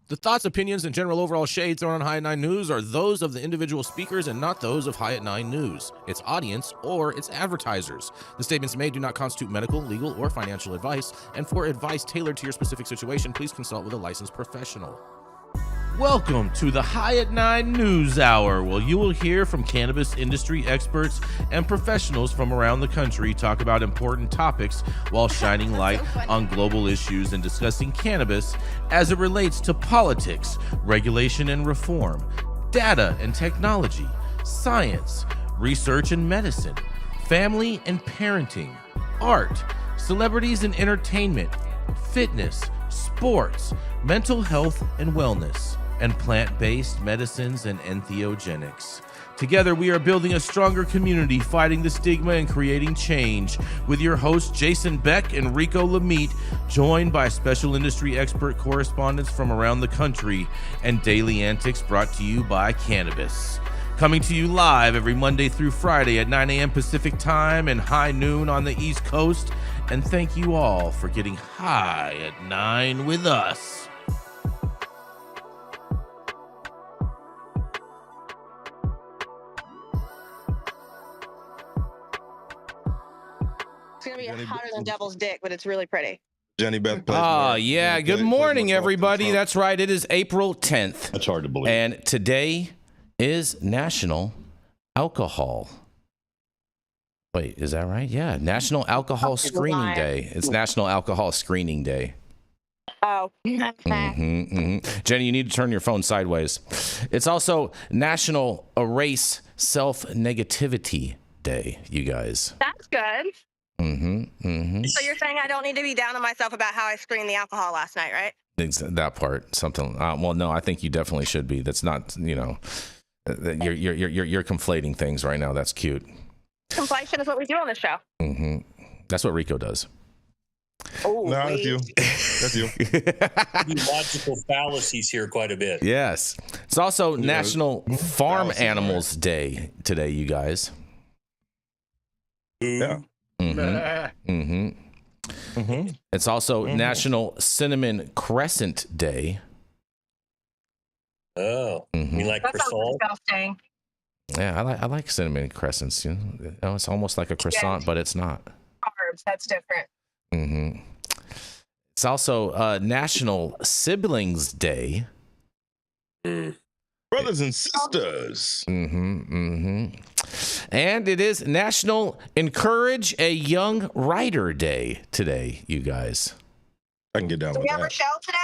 The thoughts, opinions, and general overall shade thrown on High at 9 News are those of the individual speakers and not those of High at 9 News, its audience, or its advertisers. The statements made do not constitute medical, legal, or financial advice, and for advice tailored to your specific situation, please consult with a licensed professional. Welcome to the High at 9 News Hour, where you will hear from cannabis industry experts and professionals from around the country talk about important topics while shining light on global issues and discussing cannabis as it relates to politics, regulation and reform, data and technology, science, research and medicine, family and parenting, art, celebrities and entertainment, fitness, sports, mental health and wellness, and plant-based medicines and entheogenics. Together, we are building a stronger community, fighting the stigma and creating change. With your hosts, Jason Beck and Rico Lamitte, joined by special industry expert correspondents from around the country, and daily antics brought to you by Cannabis. Coming to you live every Monday through Friday at 9 a.m. Pacific Time and high noon on the East Coast. And thank you all for getting high at 9 with us. It's gonna be hotter than devil's dick, but it's really pretty. Jenny Beth. Yeah. Good morning, everybody. That's right. It is April 10th. That's hard to believe. And today is National Alcohol. Wait, is that right? Yeah, National Alcohol Screening Day. It's National Alcohol Screening Day. Oh. Jenny, you need to turn your phone sideways. It's also National Erase Self-Negativity Day, you guys. That's good. So you're saying I don't need to be down on myself about how I screened the alcohol last night, right? That part, something. Well, no, I think you definitely should be. That's not, you're conflating things right now. That's cute. Conflation is what we do on this show. That's what Rico does. Oh, no, that's you. That's you. Logical fallacies here quite a bit. Yes. It's also National Farm Animals Day today, you guys. Yeah. It's also National Cinnamon Crescent Day. Oh, you like that croissant? sounds disgusting. Yeah, I like cinnamon crescents. You know, it's almost like a croissant, but it's not. Carbs, that's different. It's also National Siblings Day. Brothers and sisters. And it is National Encourage a Young Writer Day today, you guys. I can get down Do with we have that. a show today?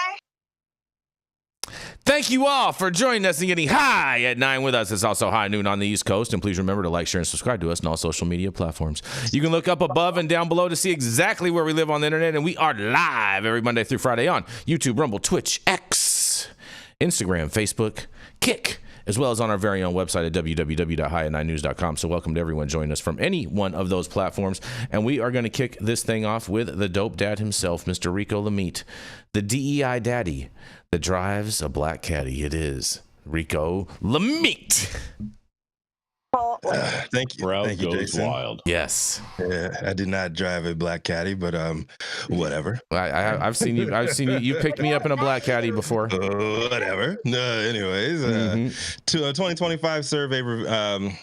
Thank you all for joining us and getting high at 9 with us. It's also high noon on the East Coast. And please remember to like, share, and subscribe to us on all social media platforms. You can look up above and down below to see exactly where we live on the internet. And we are live every Monday through Friday on YouTube, Rumble, Twitch, X, Instagram, Facebook, Kick, as well as on our very own website at www.highat9news.com. So welcome to everyone joining us from any one of those platforms. And we are going to kick this thing off with the dope dad himself, Mr. Rico Lamitte, the DEI daddy that drives a black caddy. It is Rico Lamitte. Thank you. Crowd Thank you, goes Jason. wild. Yes. Yeah, I did not drive a black caddy, but whatever. I've seen you. You picked me up in a black caddy before. Whatever. No, anyways, to a 2025 survey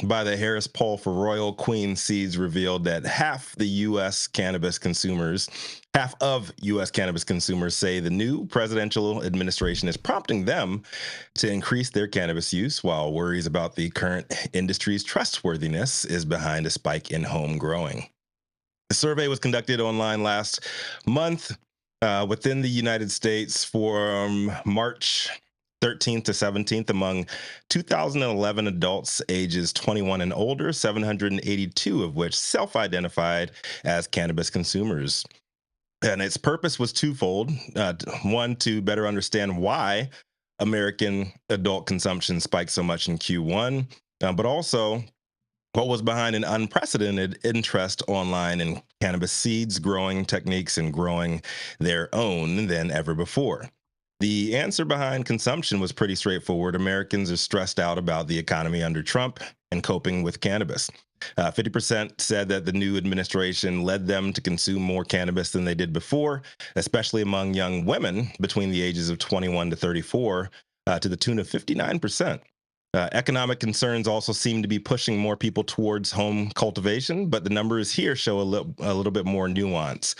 by the Harris Poll for Royal Queen Seeds revealed that half of U.S. cannabis consumers say the new presidential administration is prompting them to increase their cannabis use, while worries about the current industry's trustworthiness is behind a spike in home growing. The survey was conducted online last month within the United States from March 13th to 17th among 2,011 adults ages 21 and older, 782 of which self-identified as cannabis consumers. And its purpose was twofold. One, to better understand why American adult consumption spiked so much in Q1, but also what was behind an unprecedented interest online in cannabis seeds, growing techniques, and growing their own than ever before. The answer behind consumption was pretty straightforward. Americans are stressed out about the economy under Trump and coping with cannabis. 50% said that the new administration led them to consume more cannabis than they did before, especially among young women between the ages of 21 to 34, to the tune of 59%. Economic concerns also seem to be pushing more people towards home cultivation, but the numbers here show a little bit more nuance.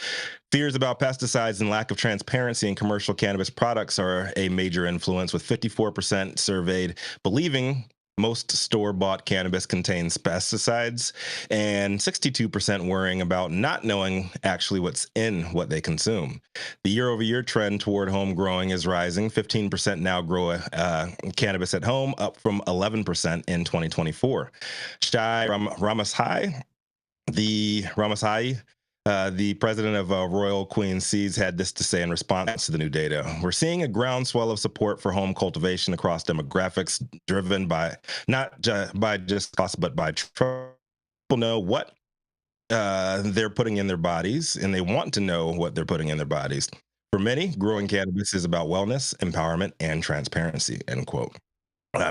Fears about pesticides and lack of transparency in commercial cannabis products are a major influence, with 54% surveyed believing most store-bought cannabis contains pesticides, and 62% worrying about not knowing actually what's in what they consume. The year-over-year trend toward home growing is rising. 15% now grow cannabis at home, up from 11% in 2024. Shai Ramashai, the president of Royal Queen Seeds, had this to say in response to the new data. We're seeing a groundswell of support for home cultivation across demographics, driven by not by just cost, but by trust. People know what they're putting in their bodies, and they want to know what they're putting in their bodies. For many, growing cannabis is about wellness, empowerment, and transparency, end quote.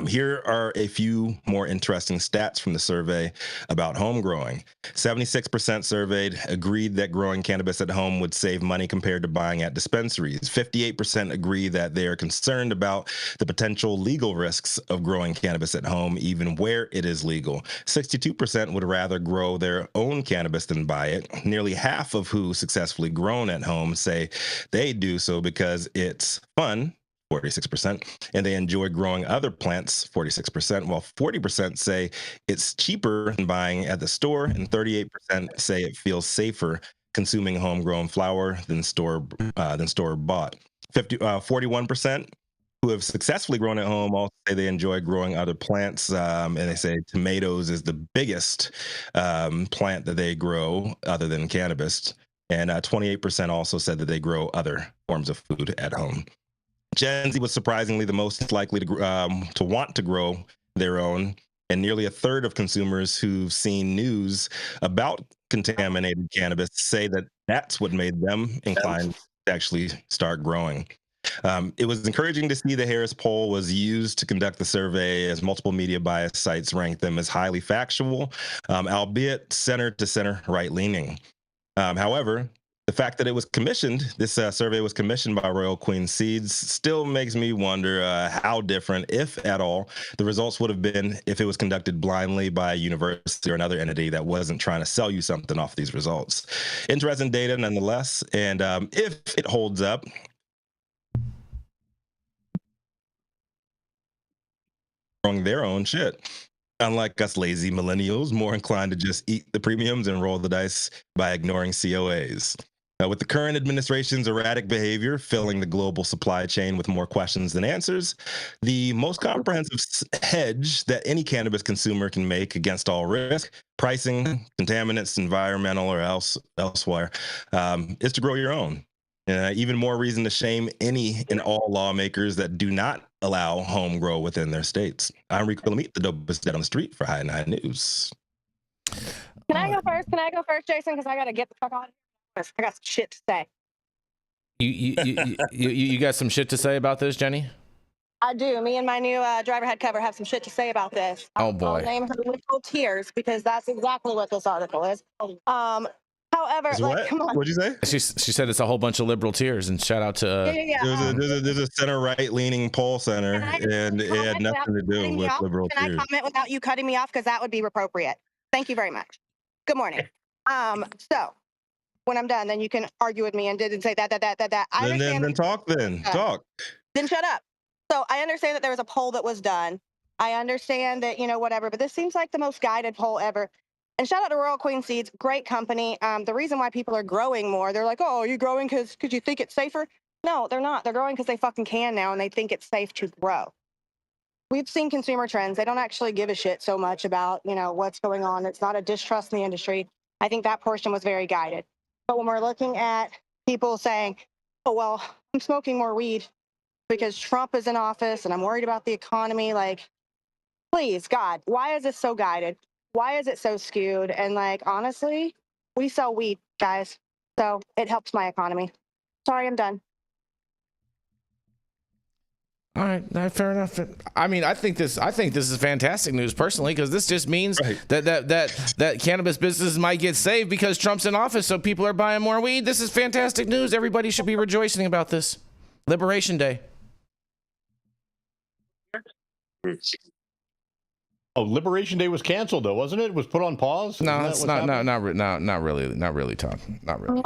Here are a few more interesting stats from the survey about home growing. 76% surveyed agreed that growing cannabis at home would save money compared to buying at dispensaries. 58% agree that they are concerned about the potential legal risks of growing cannabis at home, even where it is legal. 62% would rather grow their own cannabis than buy it. Nearly half of who successfully grown at home say they do so because it's fun, 46%, and they enjoy growing other plants, 46%, while 40% say it's cheaper than buying at the store, and 38% say it feels safer consuming homegrown flower than store bought. 41% who have successfully grown at home also say they enjoy growing other plants, and they say tomatoes is the biggest plant that they grow other than cannabis, and 28% also said that they grow other forms of food at home. Gen Z was surprisingly the most likely to want to grow their own, and nearly a third of consumers who've seen news about contaminated cannabis say that that's what made them inclined to actually start growing. It was encouraging to see the Harris poll was used to conduct the survey, as multiple media bias sites ranked them as highly factual, albeit center-to-center right-leaning. However, the fact that it was commissioned, this survey was commissioned by Royal Queen Seeds, still makes me wonder how different, if at all, the results would have been if it was conducted blindly by a university or another entity that wasn't trying to sell you something off these results. Interesting data nonetheless, and if it holds up, growing their own shit. Unlike us lazy millennials, more inclined to just eat the premiums and roll the dice by ignoring COAs. With the current administration's erratic behavior filling the global supply chain with more questions than answers, the most comprehensive hedge that any cannabis consumer can make against all risk, pricing, contaminants, environmental, or elsewhere, is to grow your own. Even more reason to shame any and all lawmakers that do not allow home grow within their states. I'm Rico Lamitte, the dopest dead on the street for High 9 News. Can I go first? Can I go first, Jason? Because I got to get the fuck on. I got some shit to say. You got some shit to say about this, Jenny? I do. Me and my new driver head cover have some shit to say about this. Oh, boy. I'll name her Little Tears because that's exactly what this article is. However, Is like, what? come on. What'd you say? She said it's a whole bunch of liberal tears, and shout out to There's a center right leaning poll center, and it had nothing to do with liberal Can I tears. comment without you cutting me off? Because that would be appropriate. Thank you very much. Good morning. So when I'm done, then you can argue with me and didn't say that. I understand. Then talk. Talk. Then shut up. So I understand that there was a poll that was done. I understand that, whatever, but this seems like the most guided poll ever. And shout out to Royal Queen Seeds, great company. The reason why people are growing more, they're like, oh, are you growing because you think it's safer? No, they're not. They're growing because they fucking can now, and they think it's safe to grow. We've seen consumer trends. They don't actually give a shit so much about, what's going on. It's not a distrust in the industry. I think that portion was very guided. But when we're looking at people saying, oh, well, I'm smoking more weed because Trump is in office and I'm worried about the economy, like, please, God, why is this so guided? Why is it so skewed? And like, honestly, we sell weed, guys. So it helps my economy. Sorry, I'm done. All right, fair enough. I mean, I think this is fantastic news personally, because this just means that cannabis businesses might get saved because Trump's in office, so people are buying more weed. This is fantastic news. Everybody should be rejoicing about this. Liberation Day. Oh, Liberation Day was canceled though, wasn't it? It was put on pause. No, it's not really, Todd. Not really.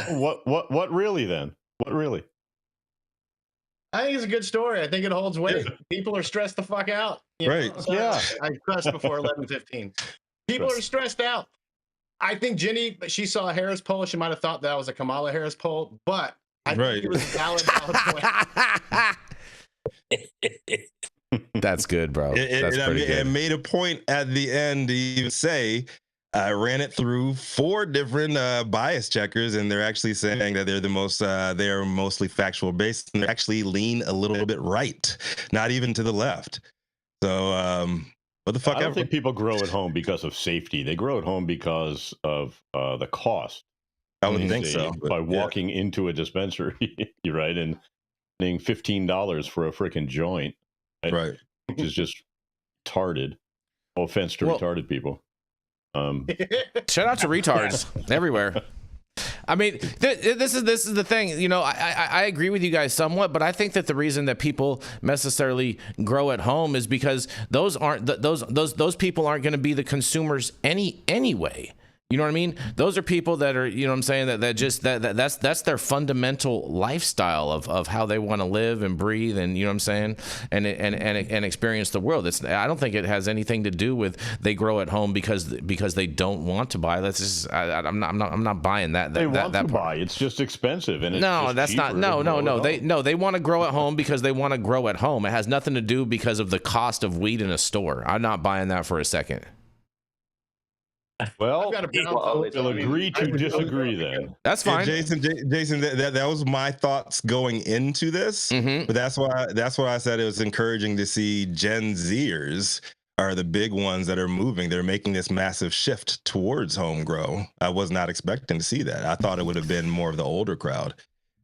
What really then? What really? I think it's a good story. I think it holds weight. People are stressed the fuck out. Right. Yeah. I pressed before 11:15. People are stressed out. I think Jenny, she saw a Harris poll. She might have thought that was a Kamala Harris poll, but I think it was a valid point. That's good, bro. That's pretty good. It made a point at the end to even say, I ran it through 4 different bias checkers, and they're actually saying that they're mostly factual based, and they actually lean a little bit right, not even to the left. So, what the fuck? I don't think people grow at home because of safety. They grow at home because of the cost. I wouldn't think so. By walking into a dispensary, you're right, and paying $15 for a freaking joint, right? Which is just retarded. No offense to retarded people. Shout out to retards everywhere. I mean, this is the thing. You know, I agree with you guys somewhat, but I think that the reason that people necessarily grow at home is because those people aren't going to be the consumers anyway. You know what I mean? Those are people that are, you know what I'm saying, that's their fundamental lifestyle of how they want to live and breathe, and you know what I'm saying, and experience the world. I don't think it has anything to do with they grow at home because they don't want to buy. That's just I'm not buying that. They want to buy. It's just expensive, and it's They want to grow at home because they want to grow at home. It has nothing to do because of the cost of weed in a store. I'm not buying that for a second. Well, we'll agree to disagree then. That's fine. Yeah, Jason, that was my thoughts going into this, but that's why I said it was encouraging to see Gen Zers are the big ones that are moving. They're making this massive shift towards home grow. I was not expecting to see that. I thought it would have been more of the older crowd.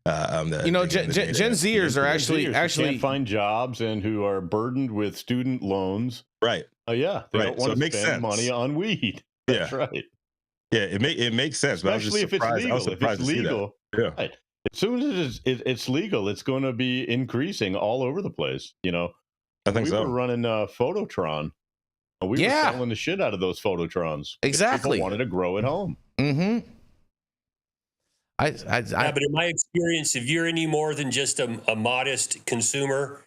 Gen Zers are actually can't find jobs and who are burdened with student loans. Right. They don't want to spend money on weed. That's right. Yeah, it makes sense. Especially if it's legal. If it's legal, right. As soon as it's legal, it's going to be increasing all over the place. You know, I think we were running Phototron. We were selling the shit out of those Phototrons. Exactly. People wanted to grow at home. Mm-hmm. But in my experience, if you're any more than just a modest consumer,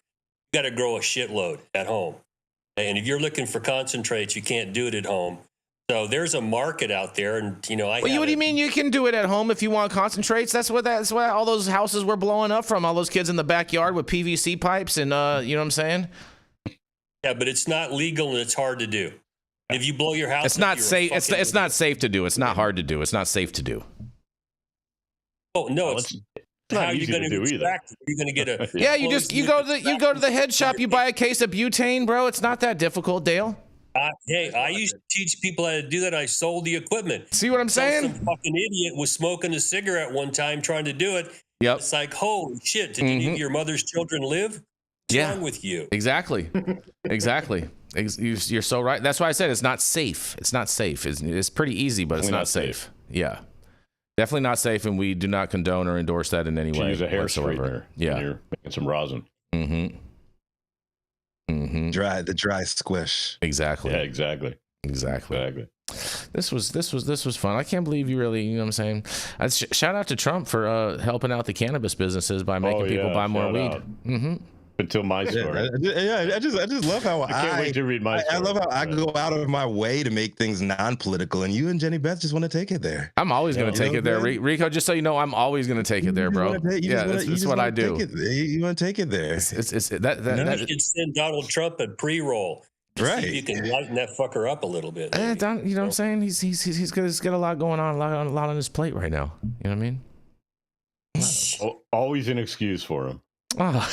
you got to grow a shitload at home. And if you're looking for concentrates, you can't do it at home. So there's a market out there, and what do you mean you can do it at home if you want concentrates? That's what all those houses were blowing up from. All those kids in the backyard with PVC pipes, and you know what I'm saying? Yeah, but it's not legal and it's hard to do. If you blow your house, it's not safe. It's not safe to do. It's not hard to do. It's not safe to do. Oh no, it's how are you going to extract it? You're going to get a you go to the head shop, you buy a case of butane, bro. It's not that difficult, Dale. Hey, I used to teach people how to do that. I sold the equipment. See what I'm saying? Some fucking idiot was smoking a cigarette one time trying to do it. Yep. It's like, holy shit, did any of your mother's children live? What's wrong with you? Exactly. You're so right. That's why I said it's not safe. It's not safe. It's pretty easy, but it's not safe. Yeah. Definitely not safe, and we do not condone or endorse that in any way. Use a hair whatsoever. straightener when you're making some rosin. Mm-hmm. Mm-hmm. The dry squish. Exactly. Yeah, exactly. This was fun. I can't believe you really, you know what I'm saying? Shout out to Trump for helping out the cannabis businesses by making people buy more weed. Mm-hmm. Until my story. I just love how I can't wait to read my story. I love how I go out of my way to make things non-political, and you and Jenny Beth just want to take it there. I'm always going to take it there, Rico. Just so you know, I'm always going to take it there, bro. That's what I do. You want to take it there. You should send Donald Trump a pre-roll. Right. See if you can lighten that fucker up a little bit. You know what I'm saying? He's got a lot going on, a lot on his plate right now. You know what I mean? Always an excuse for him. Oh.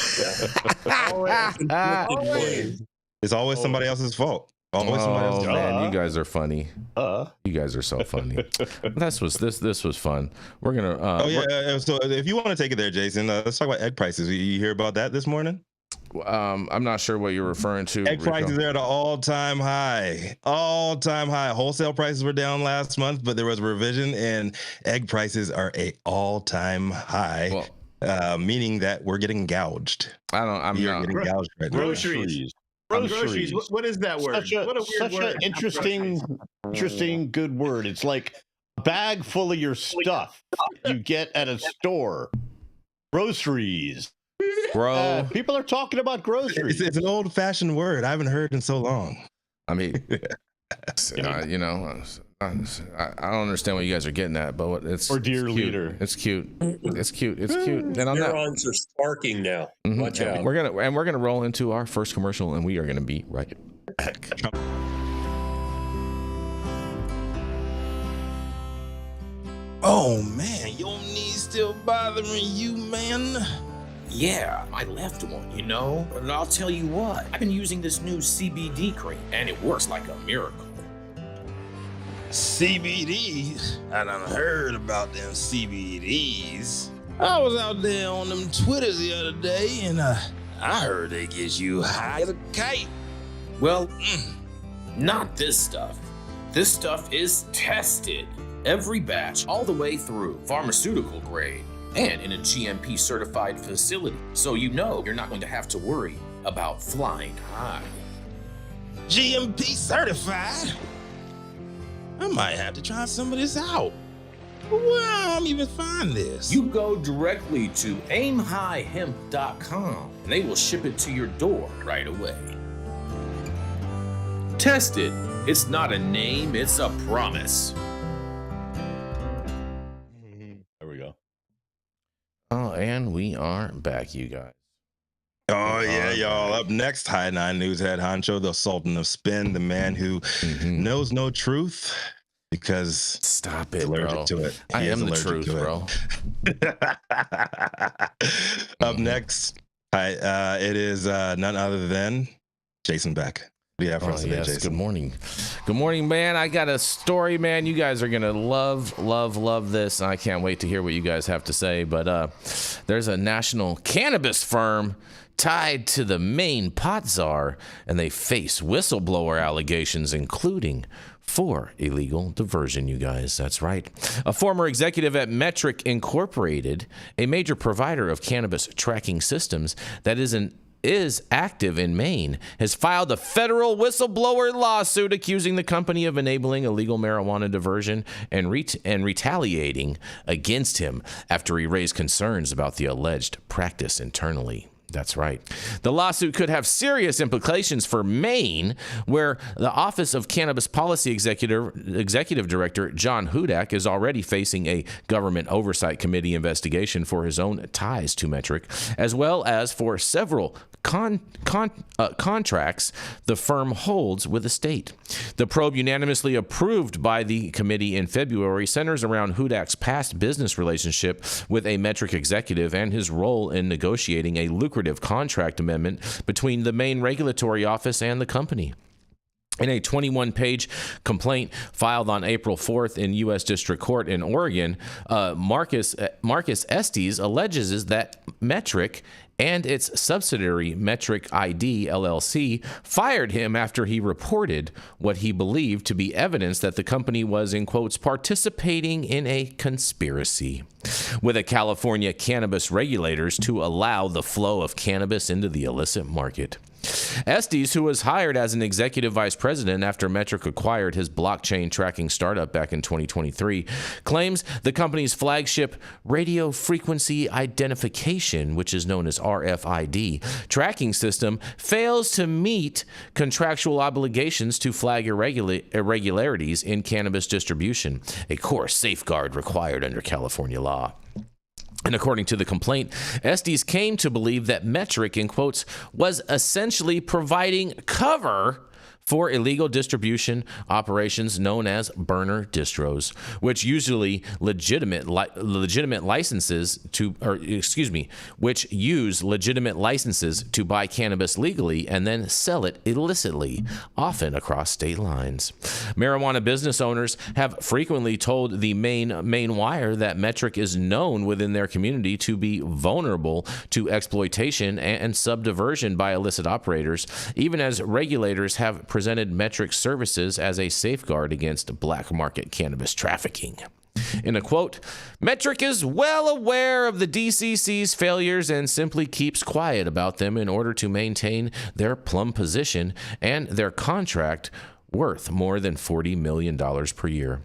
It's always somebody else's fault. Always somebody else's fault. Man, you guys are funny. You guys are so funny. This was fun. We're gonna. So if you want to take it there, Jason, let's talk about egg prices. You hear about that this morning? I'm not sure what you're referring to. Egg prices are at an all-time high. All-time high. Wholesale prices were down last month, but there was a revision, and egg prices are a all-time high, meaning that we're getting gouged. I'm getting gouged right now. Groceries. What is that word? What a weird word. An interesting, good word. It's like a bag full of your stuff you get at a store. Groceries. Bro, people are talking about groceries. It's an old-fashioned word I haven't heard in so long. I mean, you know, I don't understand what you guys are getting at, but it's dear leader. It's cute. It's cute. It's cute. And on neurons are sparking now. Watch out. We're gonna roll into our first commercial, and we are gonna be right back. Oh man, your knees still bothering you, man? Yeah, my left one, you know? But I'll tell you what, I've been using this new CBD cream, and it works like a miracle. CBDs? I done heard about them CBDs. I was out there on them Twitters the other day, and I heard they get you high as a kite. Well, not this stuff. This stuff is tested. Every batch, all the way through, pharmaceutical grade. And in a GMP certified facility, so you know you're not going to have to worry about flying high. GMP certified? I might have to try some of this out. Where am I even find this? You go directly to aimhighhemp.com and they will ship it to your door right away. Test it. It's not a name, it's a promise. There we go. Oh, and we are back, you guys. Oh, yeah, y'all. Up next, High 9 News head honcho, the Sultan of Spin, the man who knows no truth because stop it, allergic bro. to it. I am the truth, bro. Up next, it is none other than Jason Beck. Yeah, for us today, Jason. Good morning. Good morning, man. I got a story, man. You guys are going to love this. I can't wait to hear what you guys have to say. But there's a national cannabis firm tied to the Maine pot czar, and they face whistleblower allegations, including for illegal diversion, you guys. That's right. A former executive at Metric Incorporated, a major provider of cannabis tracking systems that is active in Maine, has filed a federal whistleblower lawsuit accusing the company of enabling illegal marijuana diversion and retaliating against him after he raised concerns about the alleged practice internally. That's right. The lawsuit could have serious implications for Maine, where the Office of Cannabis Policy Executive Director John Hudak is already facing a government oversight committee investigation for his own ties to Metric, as well as for several contracts the firm holds with the state. The probe, unanimously approved by the committee in February, centers around Hudak's past business relationship with a Metric executive and his role in negotiating a lucrative contract amendment between the Maine Regulatory Office and the company. In a 21-page complaint filed on April 4th in U.S. District Court in Oregon, Marcus Estes alleges that Metric and its subsidiary Metric ID LLC fired him after he reported what he believed to be evidence that the company was, in quotes, participating in a conspiracy with the California cannabis regulators to allow the flow of cannabis into the illicit market. Estes, who was hired as an executive vice president after Metric acquired his blockchain tracking startup back in 2023, claims the company's flagship radio frequency identification, which is known as RFID, tracking system fails to meet contractual obligations to flag irregularities in cannabis distribution, a core safeguard required under California law. And according to the complaint, Estes came to believe that Metric, in quotes, was essentially providing cover for illegal distribution operations known as burner distros, which usually legitimate licenses to, which use legitimate licenses to buy cannabis legally and then sell it illicitly, often across state lines. Marijuana business owners have frequently told the Maine Wire that Metric is known within their community to be vulnerable to exploitation and subversion by illicit operators, even as regulators have presented Metric services as a safeguard against black market cannabis trafficking. In a quote, Metric is well aware of the DCC's failures and simply keeps quiet about them in order to maintain their plum position and their contract worth more than $40 million per year.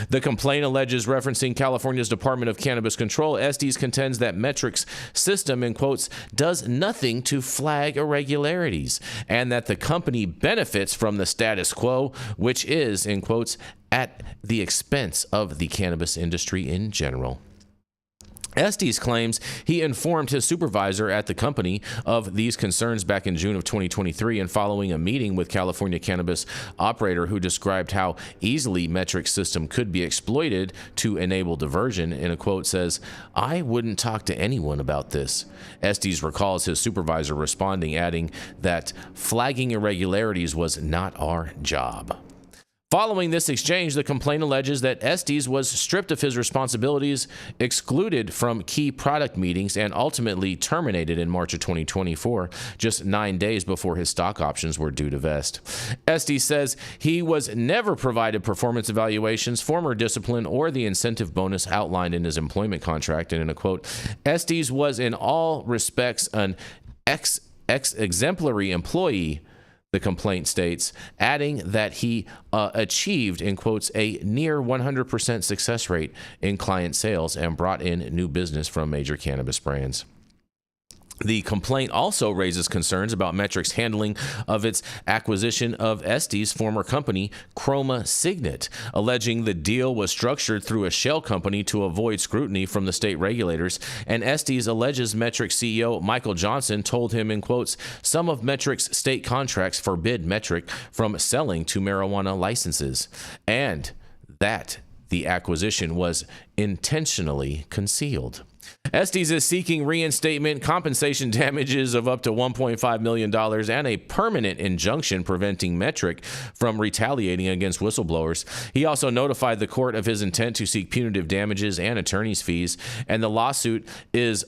The complaint alleges, referencing California's Department of Cannabis Control, Estes contends that Metric's system, in quotes, does nothing to flag irregularities, and that the company benefits from the status quo, which is, in quotes, at the expense of the cannabis industry in general. Estes claims he informed his supervisor at the company of these concerns back in June of 2023, and following a meeting with California cannabis operator who described how easily Metric's system could be exploited to enable diversion, in a quote says, I wouldn't talk to anyone about this. Estes recalls his supervisor responding, adding that flagging irregularities was not our job. Following this exchange, the complaint alleges that Estes was stripped of his responsibilities, excluded from key product meetings, and ultimately terminated in March of 2024, just 9 days before his stock options were due to vest. Estes says he was never provided performance evaluations, former discipline, or the incentive bonus outlined in his employment contract, and in a quote, Estes was in all respects an exemplary employee, the complaint states, adding that he achieved, in quotes, a near 100% success rate in client sales and brought in new business from major cannabis brands. The complaint also raises concerns about Metric's handling of its acquisition of Estes' former company, Chroma Signet, alleging the deal was structured through a shell company to avoid scrutiny from the state regulators, and Estes alleges Metric CEO Michael Johnson told him, in quotes, some of Metric's state contracts forbid Metric from selling to marijuana licenses, and that the acquisition was intentionally concealed. Estes is seeking reinstatement, compensation damages of up to $1.5 million, and a permanent injunction preventing Metric from retaliating against whistleblowers. He also notified the court of his intent to seek punitive damages and attorney's fees, and the lawsuit is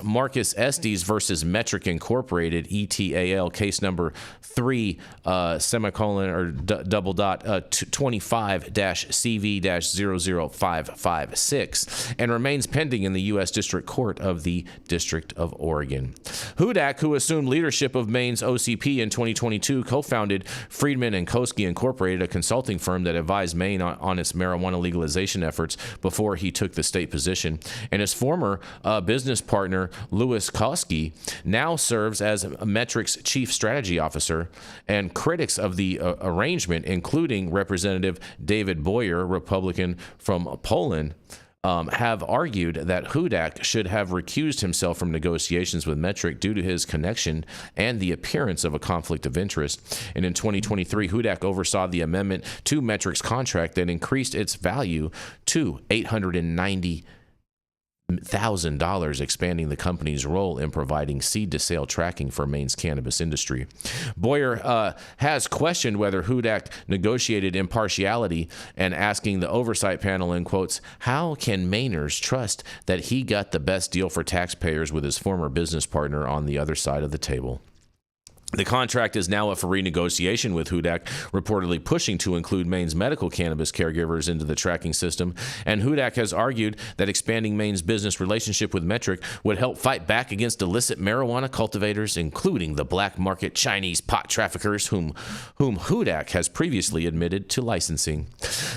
Marcus Estes versus Metric Incorporated, ETAL, case number 3:25-CV-00556, and remains pending in the U.S. District Court of the District of Oregon. Hudak, who assumed leadership of Maine's OCP in 2022, co-founded Friedman & Koski Incorporated, a consulting firm that advised Maine on its marijuana legalization efforts before he took the state position. And his former business partner, Louis Koski, now serves as Metric's chief strategy officer. And critics of the arrangement, including Representative David Boyer, Republican from Poland, have argued that Hudak should have recused himself from negotiations with Metric due to his connection and the appearance of a conflict of interest. And in 2023, Hudak oversaw the amendment to Metric's contract that increased its value to $890,000, expanding the company's role in providing seed-to-sale tracking for Maine's cannabis industry. Boyer has questioned whether Hudak negotiated impartiality and asking the oversight panel, in quotes, how can Mainers trust that he got the best deal for taxpayers with his former business partner on the other side of the table? The contract is now up for renegotiation, with Hudak reportedly pushing to include Maine's medical cannabis caregivers into the tracking system. And Hudak has argued that expanding Maine's business relationship with Metric would help fight back against illicit marijuana cultivators, including the black market Chinese pot traffickers whom Hudak has previously admitted to licensing.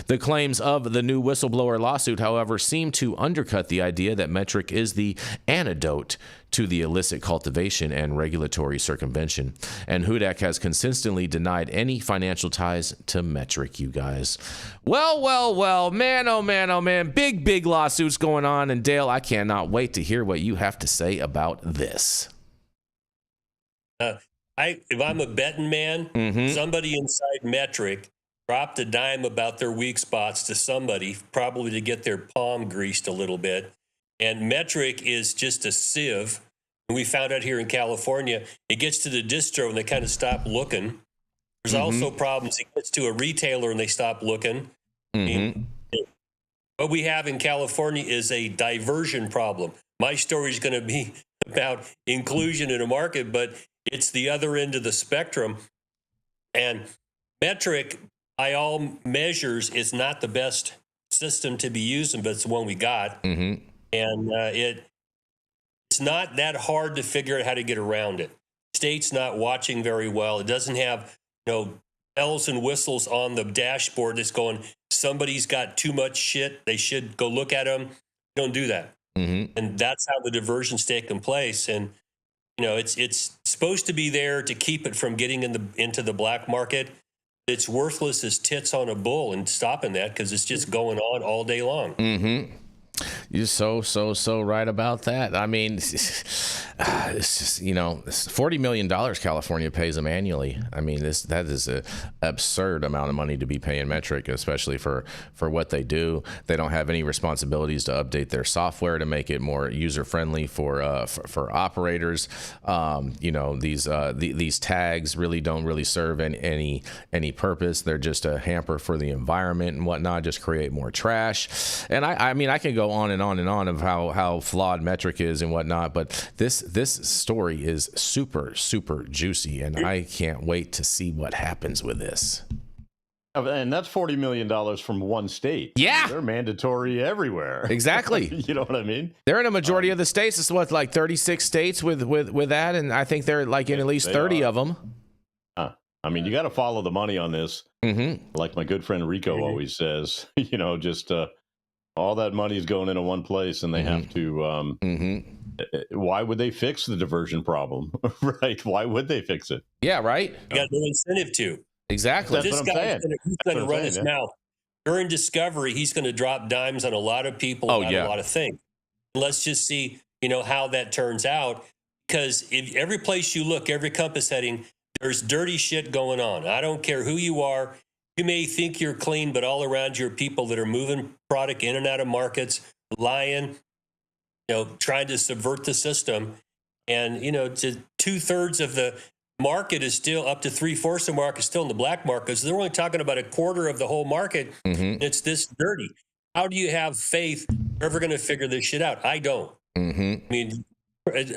The claims of the new whistleblower lawsuit, however, seem to undercut the idea that Metric is the antidote to the illicit cultivation and regulatory circumvention. And Hudak has consistently denied any financial ties to Metric, you guys. Well, man, oh man, big lawsuits going on. And Dale, I cannot wait to hear what you have to say about this. if I'm a betting man, somebody inside Metric dropped a dime about their weak spots to somebody, probably to get their palm greased a little bit. And Metric is just a sieve. And we found out here in California, it gets to the distro and they kind of stop looking. There's also problems. It gets to a retailer and they stop looking. I mean, what we have in California is a diversion problem. My story is going to be about inclusion in a market, but it's the other end of the spectrum. And Metric, by all measures, is not the best system to be using, but it's the one we got. And it's not that hard to figure out how to get around it. State's not watching very well. It doesn't have, bells and whistles on the dashboard that's going, somebody's got too much shit, they should go look at them. Don't do that. And that's how the diversion's taking place. And it's supposed to be there to keep it from getting into the black market. It's worthless as tits on a bull and stopping that, because it's just going on all day long. You're so right about that. I mean, it's just, it's $40 million California pays them annually. I mean, that is an absurd amount of money to be paying Metric, especially for what they do. They don't have any responsibilities to update their software to make it more user friendly for operators. These tags really don't serve any purpose. They're just a hamper for the environment and whatnot. Just create more trash. And I mean, I can go on and on and on of how flawed Metric is and whatnot, but this story is super juicy, and I can't wait to see what happens with this. And that's $40 million from one state. Yeah, they're mandatory everywhere. Exactly. You know what I mean? They're in a majority of the states. It's what, like 36 states with that, and I think they're like in at least 30 of them. I mean, you got to follow the money on this. Like my good friend Rico always says, just all that money is going into one place, and they have to. Why would they fix the diversion problem? Right? Why would they fix it? Yeah, right. You got no incentive to. Exactly. This guy's going to run his mouth. During discovery, he's going to drop dimes on a lot of people, a lot of things. Let's just see, how that turns out. Because if every place you look, every compass heading, there's dirty shit going on. I don't care who you are. You may think you're clean, but all around you are people that are moving product in and out of markets, lying, trying to subvert the system. And, to 2/3 of the market is still, up to 3/4 of the market is still in the black market. So they're only talking about 1/4 of the whole market. It's this dirty. How do you have faith they're ever going to figure this shit out? I don't. I mean,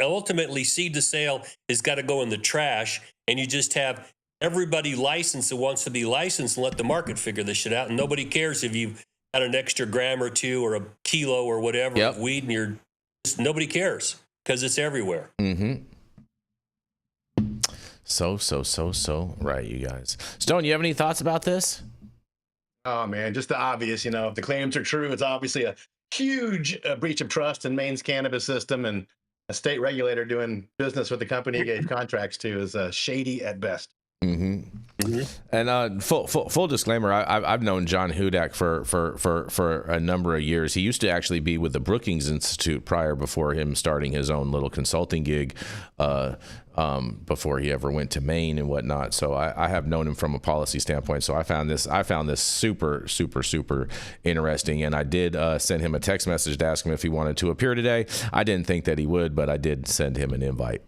ultimately, seed to sale has got to go in the trash, and you just have everybody licensed that wants to be licensed and let the market figure this shit out. And nobody cares if you've got an extra gram or two or a kilo or whatever of weed, and nobody cares because it's everywhere. So right, you guys. Stone, you have any thoughts about this? Oh man, just the obvious. If the claims are true, it's obviously a huge breach of trust in Maine's cannabis system, and a state regulator doing business with the company he gave contracts to is shady at best. And full disclaimer, I've known John Hudak for a number of years. He used to actually be with the Brookings Institute before him starting his own little consulting gig before he ever went to Maine and whatnot. So I have known him from a policy standpoint. So I found this super interesting, and I did send him a text message to ask him if he wanted to appear today. I didn't think that he would, but I did send him an invite.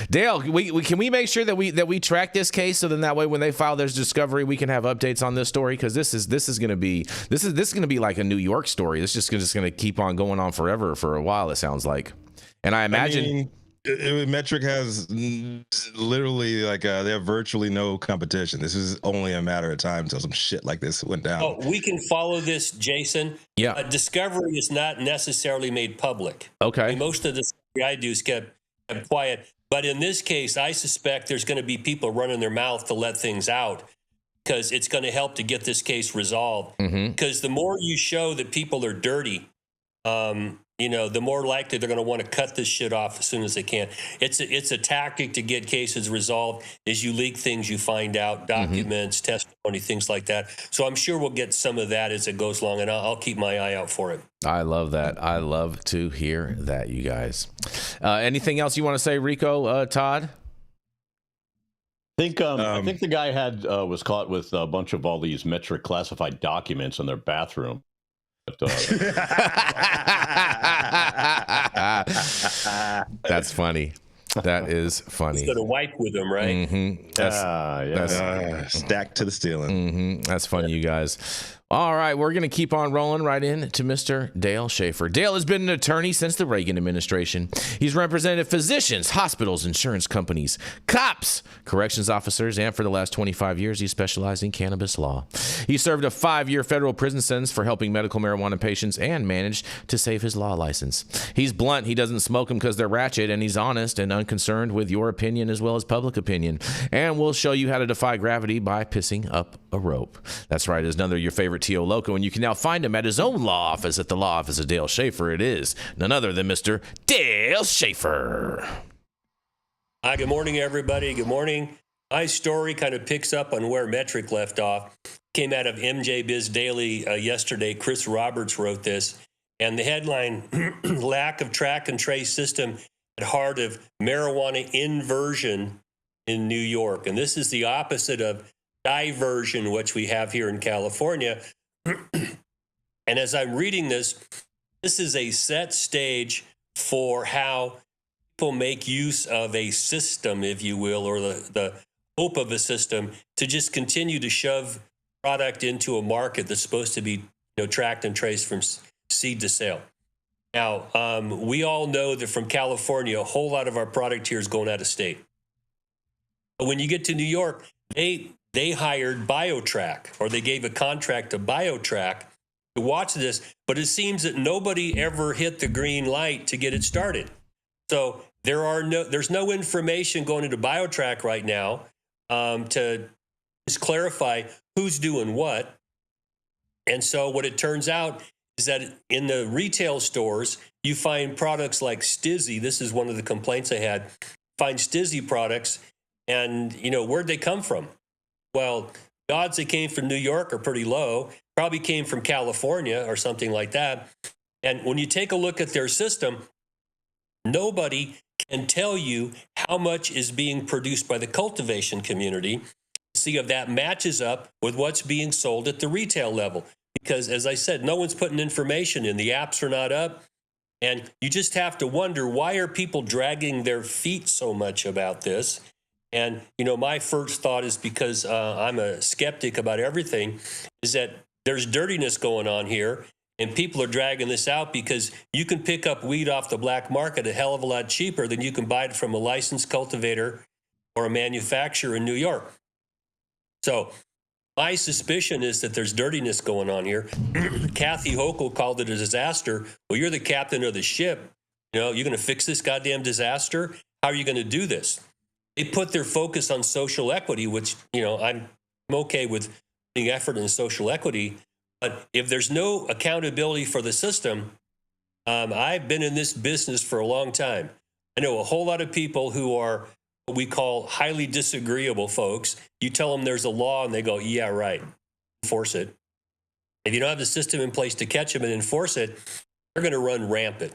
Dale, can we make sure that we track this case, so then that way when they file their discovery, we can have updates on this story? Because this is going to be like a New York story. It's just going to keep on going on forever for a while, it sounds like. And I imagine Metric has literally they have virtually no competition. This is only a matter of time until some shit like this went down. Oh, we can follow this, Jason. Yeah. Discovery is not necessarily made public. Okay. I mean, most of the discovery I do is kept quiet. But in this case, I suspect there's going to be people running their mouth to let things out, because it's going to help to get this case resolved. Because the more you show that people are dirty, the more likely they're going to want to cut this shit off as soon as they can. It's a tactic to get cases resolved. As you leak things, you find out documents, testimony, things like that. So I'm sure we'll get some of that as it goes along, and I'll keep my eye out for it. I love that. I love to hear that, you guys. Anything else you want to say, Rico, Todd? I think the guy was caught with a bunch of all these metric classified documents in their bathroom. That's funny. That is funny. He's got a wipe with him, right? That's stacked to the ceiling. That's funny, you guys. All right, we're going to keep on rolling right into Mr. Dale Schafer. Dale has been an attorney since the Reagan administration. He's represented physicians, hospitals, insurance companies, cops, corrections officers, and for the last 25 years, he specialized in cannabis law. He served a 5-year federal prison sentence for helping medical marijuana patients and managed to save his law license. He's blunt. He doesn't smoke them because they're ratchet, and he's honest and unconcerned with your opinion as well as public opinion. And we'll show you how to defy gravity by pissing up a rope. That's right. It's another of your favorite T.O. Loco, and you can now find him at his own law office at the law office of Dale Schafer. It is none other than Mr. Dale Schafer. Hi, good morning, everybody. Good morning. My story kind of picks up on where Metric left off. Came out of MJ Biz Daily yesterday. Chris Roberts wrote this, and the headline, Lack of Track and Trace System at Heart of Marijuana Inversion in New York. And this is the opposite of diversion, which we have here in California. And as I'm reading this is a set stage for how people make use of a system, if you will, or the hope of a system to just continue to shove product into a market that's supposed to be tracked and traced from seed to sale. Now, we all know that from California, a whole lot of our product here is going out of state. But when you get to New York, they hired BioTrack, or they gave a contract to BioTrack to watch this, but it seems that nobody ever hit the green light to get it started. So there's no information going into BioTrack right now to just clarify who's doing what. And so what it turns out is that in the retail stores, you find products like Stizzy. This is one of the complaints I had. Find Stizzy products, and where'd they come from? Well, the odds they came from New York are pretty low. Probably came from California or something like that. And when you take a look at their system, nobody can tell you how much is being produced by the cultivation community. See if that matches up with what's being sold at the retail level. Because as I said, no one's putting information in. The apps are not up. And you just have to wonder, why are people dragging their feet so much about this? And, my first thought is because I'm a skeptic about everything, is that there's dirtiness going on here, and people are dragging this out because you can pick up weed off the black market a hell of a lot cheaper than you can buy it from a licensed cultivator or a manufacturer in New York. So my suspicion is that there's dirtiness going on here. Kathy Hochul called it a disaster. Well, you're the captain of the ship. You're going to fix this goddamn disaster? How are you going to do this? They put their focus on social equity, which, I'm okay with putting effort in social equity. But if there's no accountability for the system, I've been in this business for a long time. I know a whole lot of people who are what we call highly disagreeable folks. You tell them there's a law and they go, yeah, right, enforce it. If you don't have the system in place to catch them and enforce it, they're going to run rampant.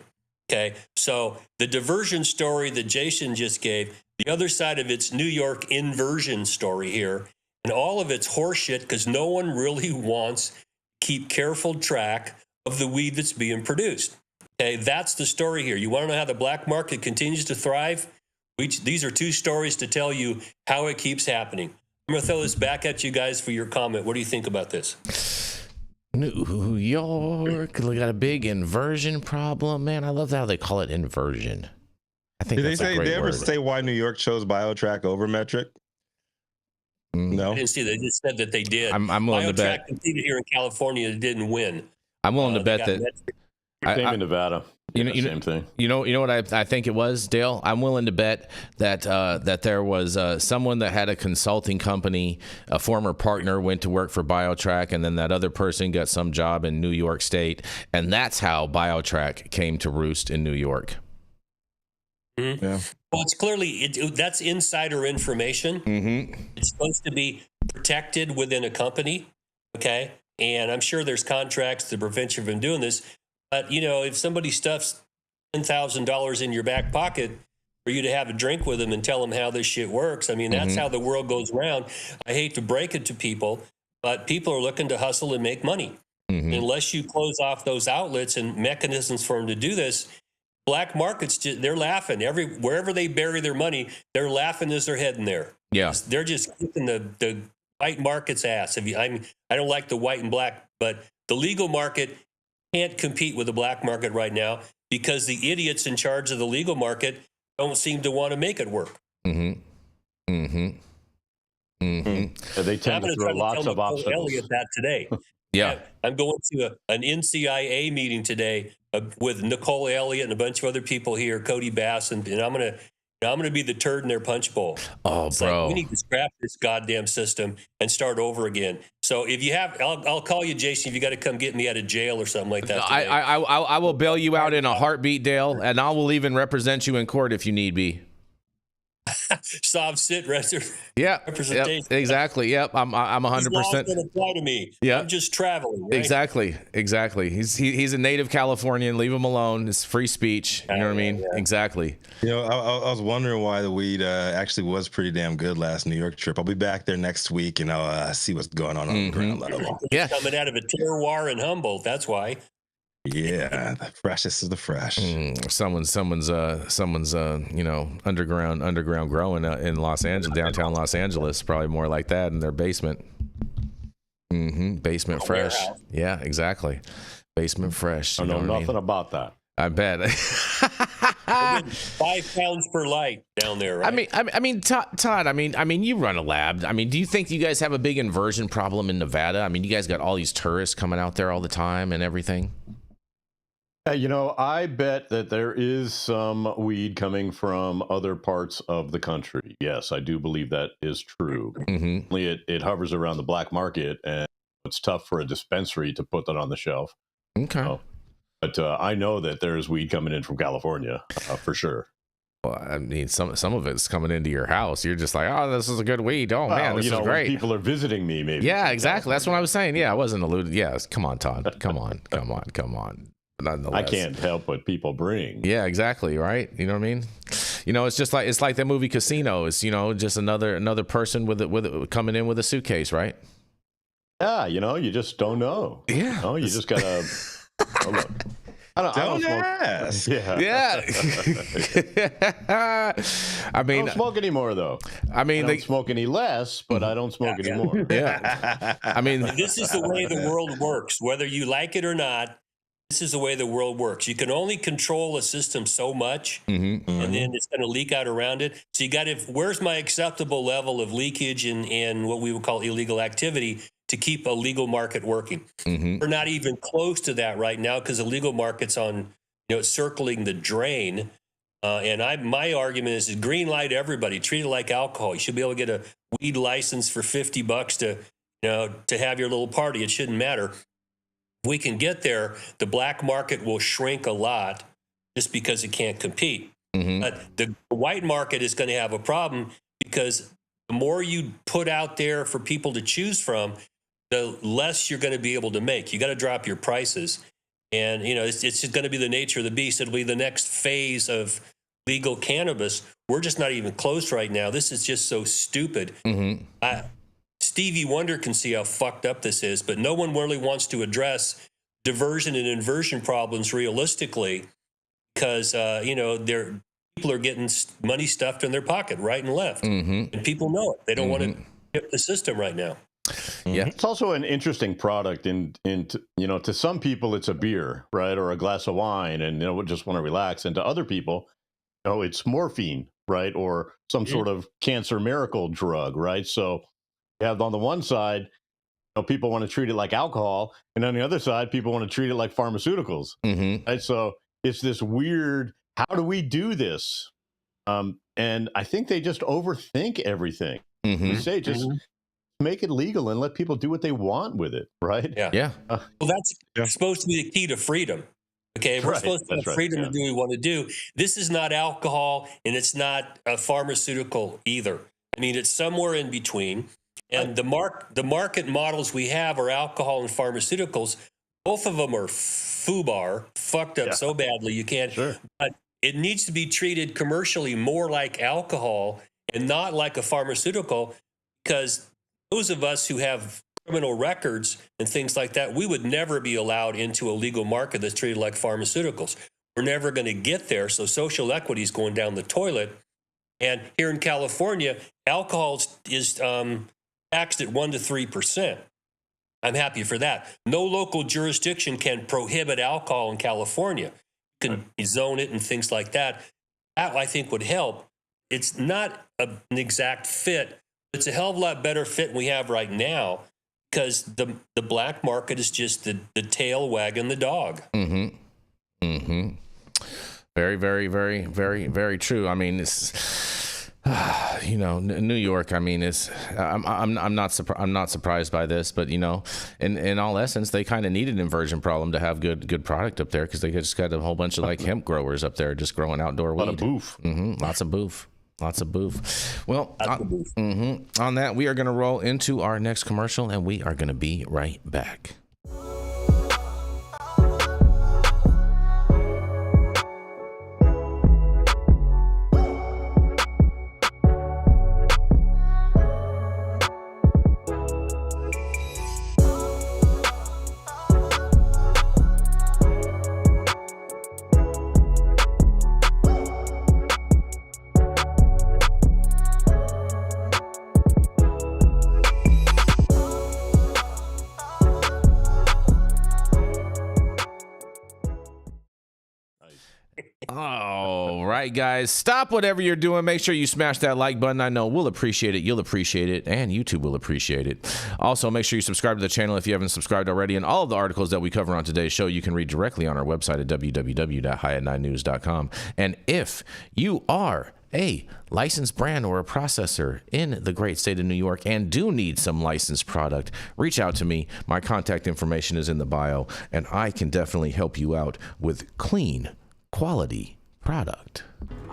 Okay, so the diversion story that Jason just gave, the other side of it's New York inversion story here, and all of it's horseshit because no one really wants to keep careful track of the weed that's being produced. Okay, that's the story here. You want to know how the black market continues to thrive? These are two stories to tell you how it keeps happening. I'm going to throw this back at you guys for your comment. What do you think about this? New York got a big inversion problem. Man, I love how they call it inversion. I think Did they ever say why New York chose BioTrack over Metric? No, I didn't see that. They just said that they did. I'm willing to bet. BioTrack competed here in California. It didn't win. I'm willing to bet that. Same in Nevada. Same thing. You know what I think it was, Dale? I'm willing to bet that that there was someone that had a consulting company, a former partner went to work for BioTrack, and then that other person got some job in New York State, and that's how BioTrack came to roost in New York. Mm-hmm. Yeah. Well, it's clearly that's insider information. Mm-hmm. It's supposed to be protected within a company, okay? And I'm sure there's contracts to prevent you from doing this. But, if somebody stuffs $10,000 in your back pocket for you to have a drink with them and tell them how this shit works, I mean, that's how the world goes around. I hate to break it to people, but people are looking to hustle and make money. Mm-hmm. Unless you close off those outlets and mechanisms for them to do this, black markets, they're laughing. Wherever they bury their money, they're laughing as they're heading there. Yeah. They're just kicking the white market's ass. I don't like the white and black, but the legal market can't compete with the black market right now because the idiots in charge of the legal market don't seem to want to make it work. Mm-hmm. Mm-hmm. Mm-hmm. They tend to throw lots of obstacles. Elliott that today. Yeah. I'm going to an NCIA meeting today with Nicole Elliott and a bunch of other people here, Cody Bass, and I'm gonna be the turd in their punch bowl. Oh, it's bro, like, we need to scrap this goddamn system and start over again. So if you have, I'll call you, Jason, if you got to come get me out of jail or something like that. Today. I will bail you out in a heartbeat, Dale, and I will even represent you in court if you need be. Sob sit yeah, representation. Yep, exactly. Yep, I'm 100%. Don't apply to me. Yeah, I'm just traveling. Right? Exactly. He's a native Californian. Leave him alone. It's free speech. You know what I mean? Yeah. Exactly. I was wondering why the weed actually was pretty damn good last New York trip. I'll be back there next week, and I'll see what's going on the ground level. Yeah, coming out of a terroir in Humboldt. That's why. Yeah, the freshest of the fresh. Someone's underground growing in Los Angeles, downtown Los Angeles, probably more like that in their basement. Basement fresh. Warehouse. Yeah, exactly. Basement fresh. I know nothing about that. I bet. 5 pounds per light down there, right? I mean, Todd. I mean, you run a lab. I mean, do you think you guys have a big inversion problem in Nevada? I mean, you guys got all these tourists coming out there all the time and everything. I bet that there is some weed coming from other parts of the country. Yes, I do believe that is true. Mm-hmm. It hovers around the black market, and it's tough for a dispensary to put that on the shelf. Okay. But I know that there's weed coming in from California for sure. Well, I mean, some of it's coming into your house. You're just like, oh, this is a good weed. Oh, man, this is great. People are visiting me, maybe. Yeah, exactly. That's what I was saying. Yeah, I wasn't alluded. Yes, come on, Todd. Come on. I can't help what people bring. Yeah, exactly. Right. You know what I mean? It's like that movie Casino. It's just another person with coming in with a suitcase, right? Yeah, you just don't know. Yeah, you just gotta. Look. I don't ask. Yeah. I mean, I don't smoke anymore, though. I mean, I don't smoke any less, but I don't smoke anymore. Yeah. I mean, this is the way the world works, whether you like it or not. This is the way the world works. You can only control a system so much, and then it's going to leak out around it. So you got to, where's my acceptable level of leakage and what we would call illegal activity to keep a legal market working? We're not even close to that right now because the legal market's on, circling the drain. My argument is green light everybody, treat it like alcohol. You should be able to get a weed license for $50 to have your little party. It shouldn't matter. We can get there, the black market will shrink a lot just because it can't compete. But the white market is going to have a problem because the more you put out there for people to choose from, the less you're going to be able to make. You got to drop your prices. And, it's just going to be the nature of the beast. It'll be the next phase of legal cannabis. We're just not even close right now. This is just so stupid. Stevie Wonder can see how fucked up this is, but no one really wants to address diversion and inversion problems realistically because, people are getting money stuffed in their pocket right and left. And people know it. They don't want to hit the system right now. Yeah. It's also an interesting product to some people it's a beer, right? Or a glass of wine and, just want to relax. And to other people, it's morphine, right? Or some sort of cancer miracle drug, right? So you have on the one side, people want to treat it like alcohol, and on the other side, people want to treat it like pharmaceuticals. Right? So it's this weird, how do we do this? And I think they just overthink everything. We say just make it legal and let people do what they want with it, right? Yeah. Well, that's supposed to be the key to freedom. Okay, we're supposed to have freedom to do what we want to do. This is not alcohol, and it's not a pharmaceutical either. I mean, it's somewhere in between. And the market models we have are alcohol and pharmaceuticals. Both of them are FUBAR, fucked up so badly you can't. But it needs to be treated commercially more like alcohol and not like a pharmaceutical, because those of us who have criminal records and things like that, we would never be allowed into a legal market that's treated like pharmaceuticals. We're never going to get there. So social equity is going down the toilet. And here in California, alcohol is taxed at 1 to 3%. I'm happy for that. No local jurisdiction can prohibit alcohol in California. You can zone it and things like that. That, I think, would help. It's not an exact fit. It's a hell of a lot better fit than we have right now, because the black market is just the tail wagging the dog. Very, very, very, very, very true. I mean, it's New York. I mean, I'm not surprised by this, but in all essence, they kind of need an inversion problem to have good product up there, because they just got a whole bunch of like hemp growers up there just growing outdoor weed. Lots of boof. Lots of boof. Well, on that, we are going to roll into our next commercial, and we are going to be right back. All right, guys, stop whatever you're doing. Make sure you smash that like button. I know we'll appreciate it. You'll appreciate it. And YouTube will appreciate it. Also, make sure you subscribe to the channel if you haven't subscribed already. And all of the articles that we cover on today's show, you can read directly on our website at www.highat9news.com. And if you are a licensed brand or a processor in the great state of New York and do need some licensed product, reach out to me. My contact information is in the bio, and I can definitely help you out with clean, quality product.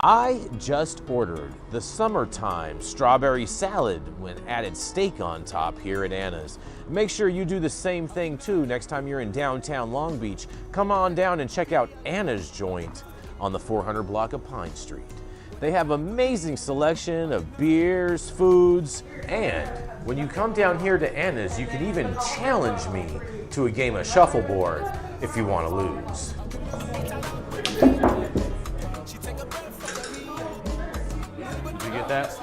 I just ordered the summertime strawberry salad when added steak on top here at Anna's. Make sure you do the same thing too next time you're in downtown Long Beach. Come on down and check out Anna's joint on the 400 block of Pine Street. They have amazing selection of beers, foods, and when you come down here to Anna's, you can even challenge me to a game of shuffleboard if you want to lose. Did you get that?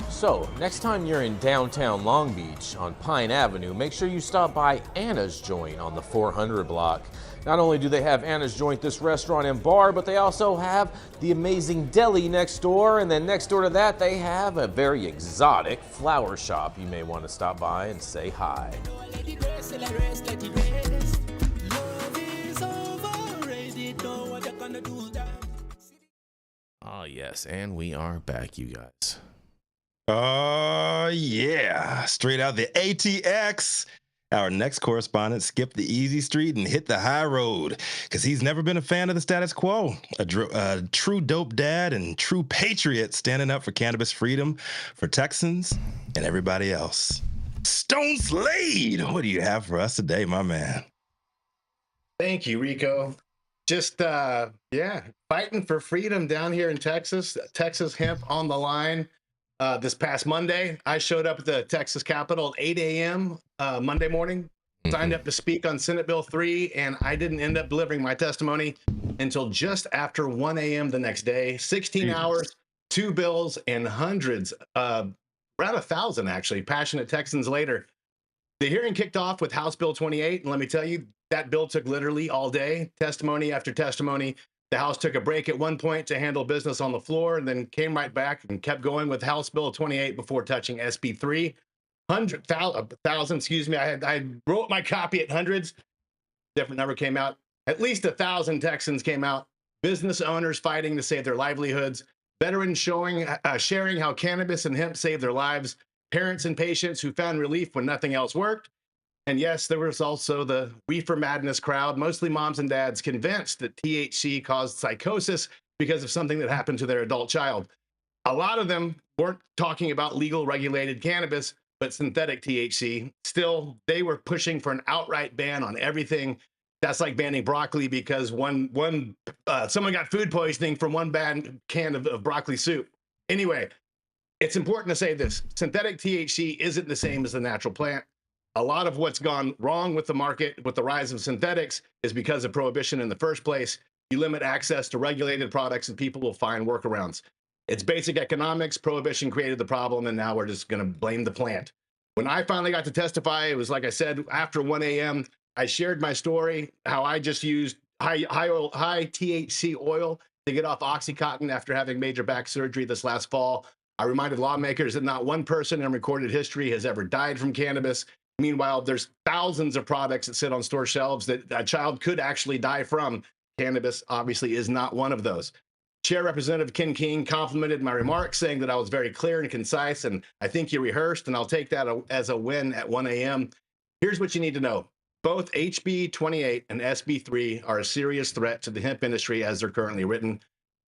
So, next time you're in downtown Long Beach on Pine Avenue, make sure you stop by Anna's Joint on the 400 block. Not only do they have Anna's Joint, this restaurant and bar, but they also have the amazing deli next door, and then next door to that, they have a very exotic flower shop. You may want to stop by and say hi. Oh, yes, and we are back, you guys. Oh, yeah. Straight out the ATX. Our next correspondent skipped the easy street and hit the high road because he's never been a fan of the status quo. A true dope dad and true patriot standing up for cannabis freedom for Texans and everybody else. Stone Slade, what do you have for us today, my man? Thank you, Rico. Just, fighting for freedom down here in Texas. Texas hemp on the line. This past Monday, I showed up at the Texas Capitol at 8 a.m. Monday morning, signed up to speak on Senate Bill 3, and I didn't end up delivering my testimony until just after 1 a.m. the next day. 16 hours, 2 bills, and hundreds, around 1,000 actually, passionate Texans later. The hearing kicked off with House Bill 28, and let me tell you, that bill took literally all day, testimony after testimony. The House took a break at one point to handle business on the floor and then came right back and kept going with House Bill 28 before touching SB 3. 1,000, excuse me. I wrote my copy at hundreds. Different number came out. At least 1,000 Texans came out. Business owners fighting to save their livelihoods. Veterans sharing how cannabis and hemp saved their lives. Parents and patients who found relief when nothing else worked. And yes, there was also the reefer madness crowd, mostly moms and dads, convinced that THC caused psychosis because of something that happened to their adult child. A lot of them weren't talking about legal regulated cannabis, but synthetic THC. Still, they were pushing for an outright ban on everything. That's like banning broccoli because someone got food poisoning from one bad can of broccoli soup. Anyway, it's important to say this. Synthetic THC isn't the same as the natural plant. A lot of what's gone wrong with the market, with the rise of synthetics, is because of prohibition in the first place. You limit access to regulated products and people will find workarounds. It's basic economics. Prohibition created the problem, and now we're just going to blame the plant. When I finally got to testify, it was like I said, after 1 a.m., I shared my story, how I just used high THC oil to get off Oxycontin after having major back surgery this last fall. I reminded lawmakers that not one person in recorded history has ever died from cannabis. Meanwhile, there's thousands of products that sit on store shelves that a child could actually die from. Cannabis obviously is not one of those. Chair Representative Ken King complimented my remarks, saying that I was very clear and concise, and I think you rehearsed, and I'll take that as a win at 1 a.m. Here's what you need to know. Both HB 28 and SB 3 are a serious threat to the hemp industry as they're currently written.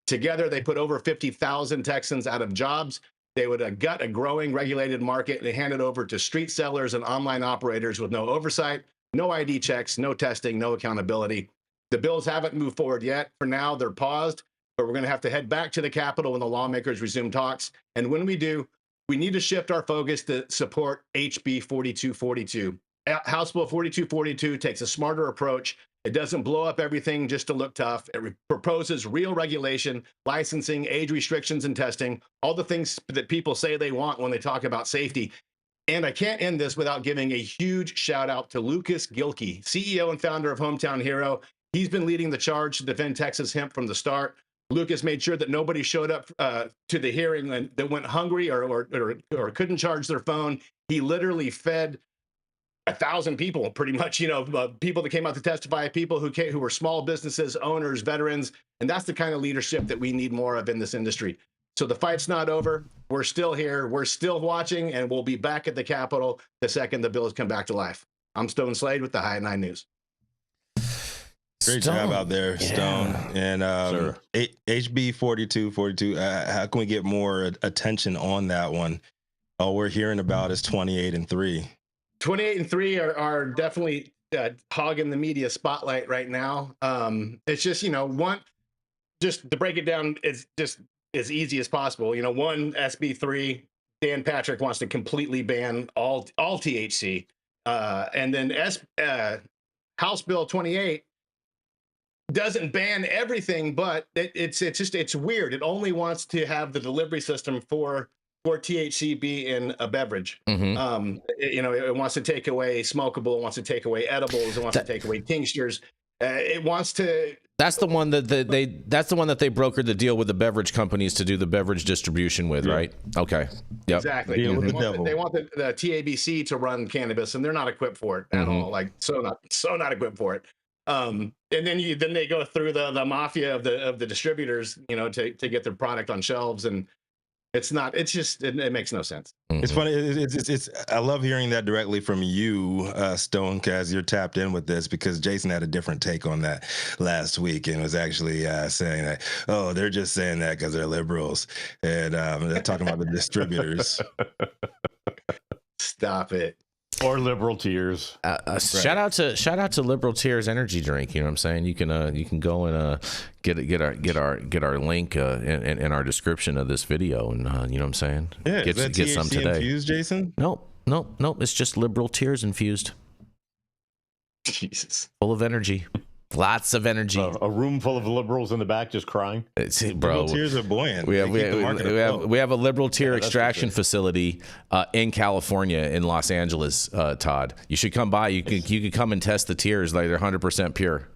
Together, they put over 50,000 Texans out of jobs. They would gut a growing regulated market and hand it over to street sellers and online operators with no oversight, no ID checks, no testing, no accountability. The bills haven't moved forward yet. For now, they're paused, but we're going to have to head back to the Capitol when the lawmakers resume talks. And when we do, we need to shift our focus to support HB 4242. House Bill 4242 takes a smarter approach. It doesn't blow up everything just to look tough. It proposes real regulation, licensing, age restrictions, and testing, all the things that people say they want when they talk about safety. And I can't end this without giving a huge shout out to Lucas Gilkey, CEO and founder of Hometown Hero. He's been leading the charge to defend Texas hemp from the start. Lucas made sure that nobody showed up to the hearing that went hungry or couldn't charge their phone. He literally fed 1,000 people, pretty much, people that came out to testify, people who were small businesses, owners, veterans, and that's the kind of leadership that we need more of in this industry. So the fight's not over. We're still here. We're still watching, and we'll be back at the Capitol the second the bills come back to life. I'm Stone Slade with the High at 9 News. Great job out there, Stone. And HB 4242, how can we get more attention on that one? All we're hearing about is 28 and 3. 28 and 3 are definitely hogging the media spotlight right now. It's just, just to break it down, it's just as easy as possible. One, SB 3, Dan Patrick wants to completely ban all THC. And then House Bill 28 doesn't ban everything, but it's weird. It only wants to have the delivery system for THC be in a beverage. Mm-hmm. It wants to take away smokable, it wants to take away edibles, it wants to take away tinctures. It wants to. That's the one that they brokered the deal with the beverage companies to do the beverage distribution with, right? Okay. Yep. Exactly. They want the TABC to run cannabis, and they're not equipped for it at all. Like so not equipped for it. And then they go through the mafia of the distributors, to get their product on shelves, and it makes no sense. It's funny. It's I love hearing that directly from you, Stone, as you're tapped in with this, because Jason had a different take on that last week and was actually saying that, they're just saying that because they're liberals, and they're talking about the distributors. Stop it. Or Liberal Tears. Right. Shout out to Liberal Tears energy drink. You know what I'm saying? You can go and get our link in our description of this video, and you know what I'm saying? Yeah, get some today. Infused, Jason? Nope. It's just Liberal Tears infused. Jesus. Full of energy. Lots of energy. A room full of liberals in the back just crying. Liberal tears are buoyant. We have a liberal tear extraction facility in California, in Los Angeles. Todd, you should come by. You can come and test the tears. Like they're 100% pure.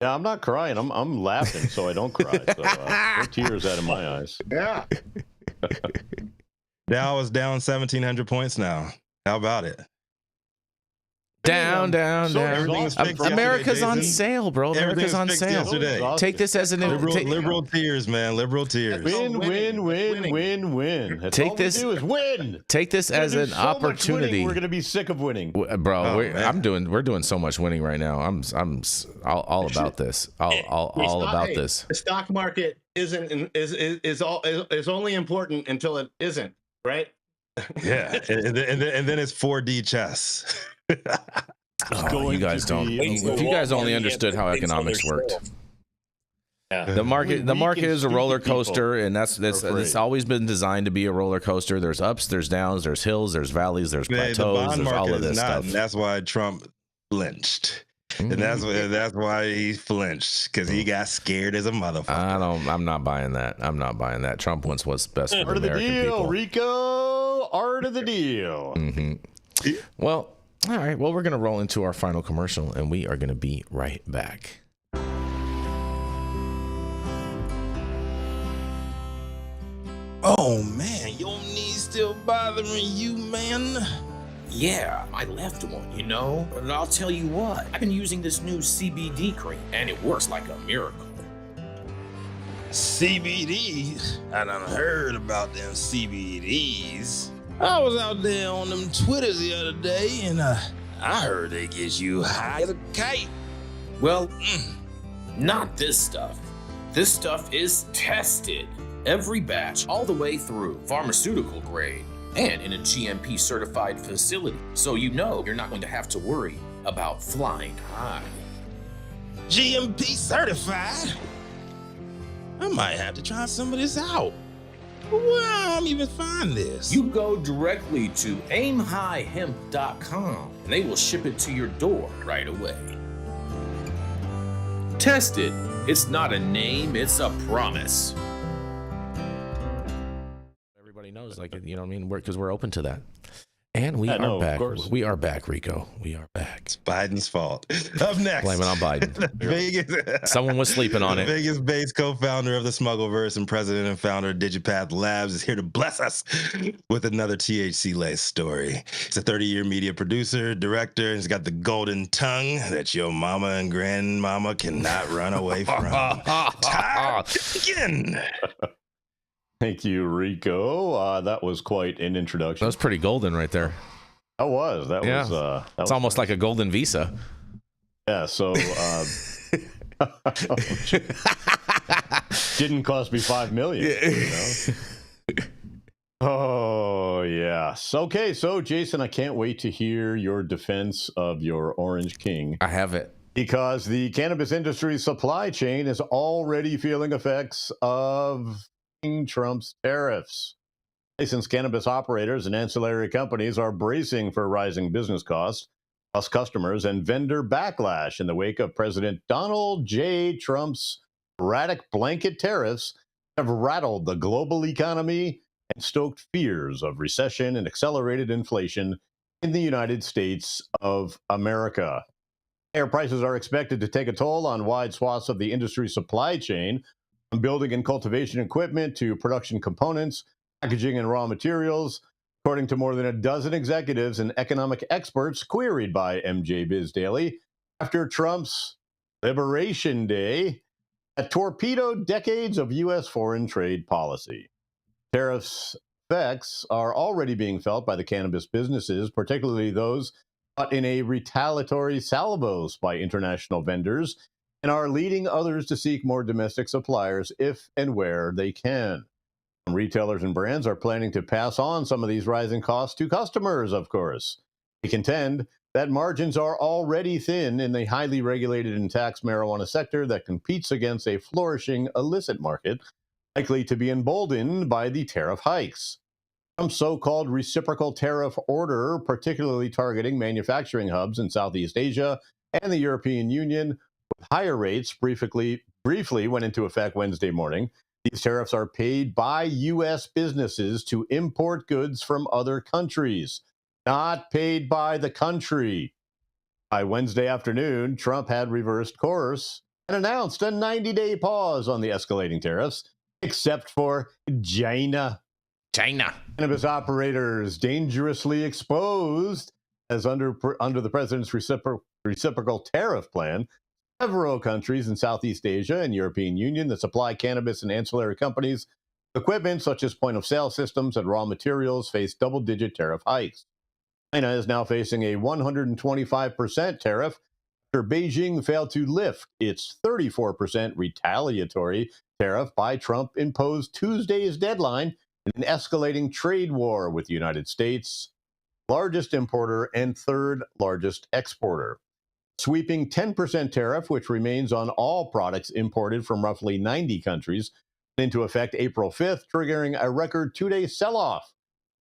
Yeah, I'm not crying. I'm laughing, so I don't cry. So no tears out of my eyes. Yeah. Dow is down 1,700 points now. How about it? Down. Everything was fixed America's yesterday, on Jason. sale, bro. America's on fixed sale. yesterday. Take this as an Liberal tears, man. Liberal tears. Win. That's Take all this- we do is win. Take this as an So much opportunity. winning, we're going to be sick of winning. Bro, Oh, we're doing so much winning right now. I'm all about this. All about this. The stock market is only important until it isn't, right? Yeah, and then it's 4D chess. Oh, you guys don't. If you guys only understood how economics worked. Yeah. The market is a roller coaster, and that's afraid. it's always been designed to be a roller coaster. There's ups, there's downs, there's hills, there's valleys, there's plateaus, The bond there's all market of is this not, stuff. and that's why Trump flinched. And that's why he flinched, because he got scared as a motherfucker. I'm not buying that. Trump wants what's best for Art the of the American deal, people. Rico. Art of the deal. Well, all right. Well, we're gonna roll into our final commercial, and we are gonna be right back. Oh man, your knees still bothering you, man? Yeah, I left one, you know? But I'll tell you what, I've been using this new CBD cream, and it works like a miracle. CBDs? I done heard about them CBDs. I was out there on them Twitters the other day, and I heard they get you high as a kite. Well, not this stuff. This stuff is tested. Every batch, all the way through, pharmaceutical grade, and in a GMP certified facility. So you know you're not going to have to worry about flying high. GMP certified? I might have to try some of this out. Where I'm even find this? You go directly to aimhighhemp.com and they will ship it to your door right away. Tested. It's not a name, it's a promise. Everybody knows, like, you know what I mean? Because we're open to that. And we Yeah, are no, of back. course. We are back, Rico. We are back. It's Biden's fault. Up next, Blame it on Biden. Vegas. Someone was sleeping on it. Vegas-based co-founder of the Smuggleverse and president and founder of Digipath Labs is here to bless us with another THC-laced story. He's a 30-year media producer, director, and he's got the golden tongue that your mama and grandmama cannot run away from. Todd Denkin. Thank you, Rico. That was quite an introduction. That was pretty golden right there. That was. It's almost like a golden visa. Yeah, so didn't cost me $5 million. You know? Oh, yes. Okay, so Jason, I can't wait to hear your defense of your Orange King. I have it. Because the cannabis industry supply chain is already feeling effects of Trump's tariffs. Licensed cannabis operators and ancillary companies are bracing for rising business costs, plus customers and vendor backlash in the wake of President Donald J. Trump's erratic blanket tariffs have rattled the global economy and stoked fears of recession and accelerated inflation in the United States of America. Higher prices are expected to take a toll on wide swaths of the industry supply chain, from building and cultivation equipment to production components, packaging, and raw materials, according to more than a dozen executives and economic experts queried by MJ Biz Daily after Trump's Liberation Day that torpedoed decades of U.S. foreign trade policy. Tariffs effects are already being felt by the cannabis businesses, particularly those caught in a retaliatory salvos by international vendors, and are leading others to seek more domestic suppliers if and where they can. Retailers and brands are planning to pass on some of these rising costs to customers, of course. They contend that margins are already thin in the highly regulated and taxed marijuana sector that competes against a flourishing illicit market, likely to be emboldened by the tariff hikes. Some so-called reciprocal tariff order, particularly targeting manufacturing hubs in Southeast Asia and the European Union, with higher rates briefly went into effect Wednesday morning. These tariffs are paid by U.S. businesses to import goods from other countries, not paid by the country. By Wednesday afternoon, Trump had reversed course and announced a 90-day pause on the escalating tariffs, except for China. China. Cannabis operators dangerously exposed as under the president's reciprocal tariff plan. Several countries in Southeast Asia and European Union that supply cannabis and ancillary companies equipment such as point-of-sale systems and raw materials face double-digit tariff hikes. China is now facing a 125% tariff after Beijing failed to lift its 34% retaliatory tariff by Trump-imposed Tuesday's deadline in an escalating trade war with the United States, largest importer and third largest exporter. Sweeping 10% tariff, which remains on all products imported from roughly 90 countries, into effect April 5th, triggering a record two-day sell-off.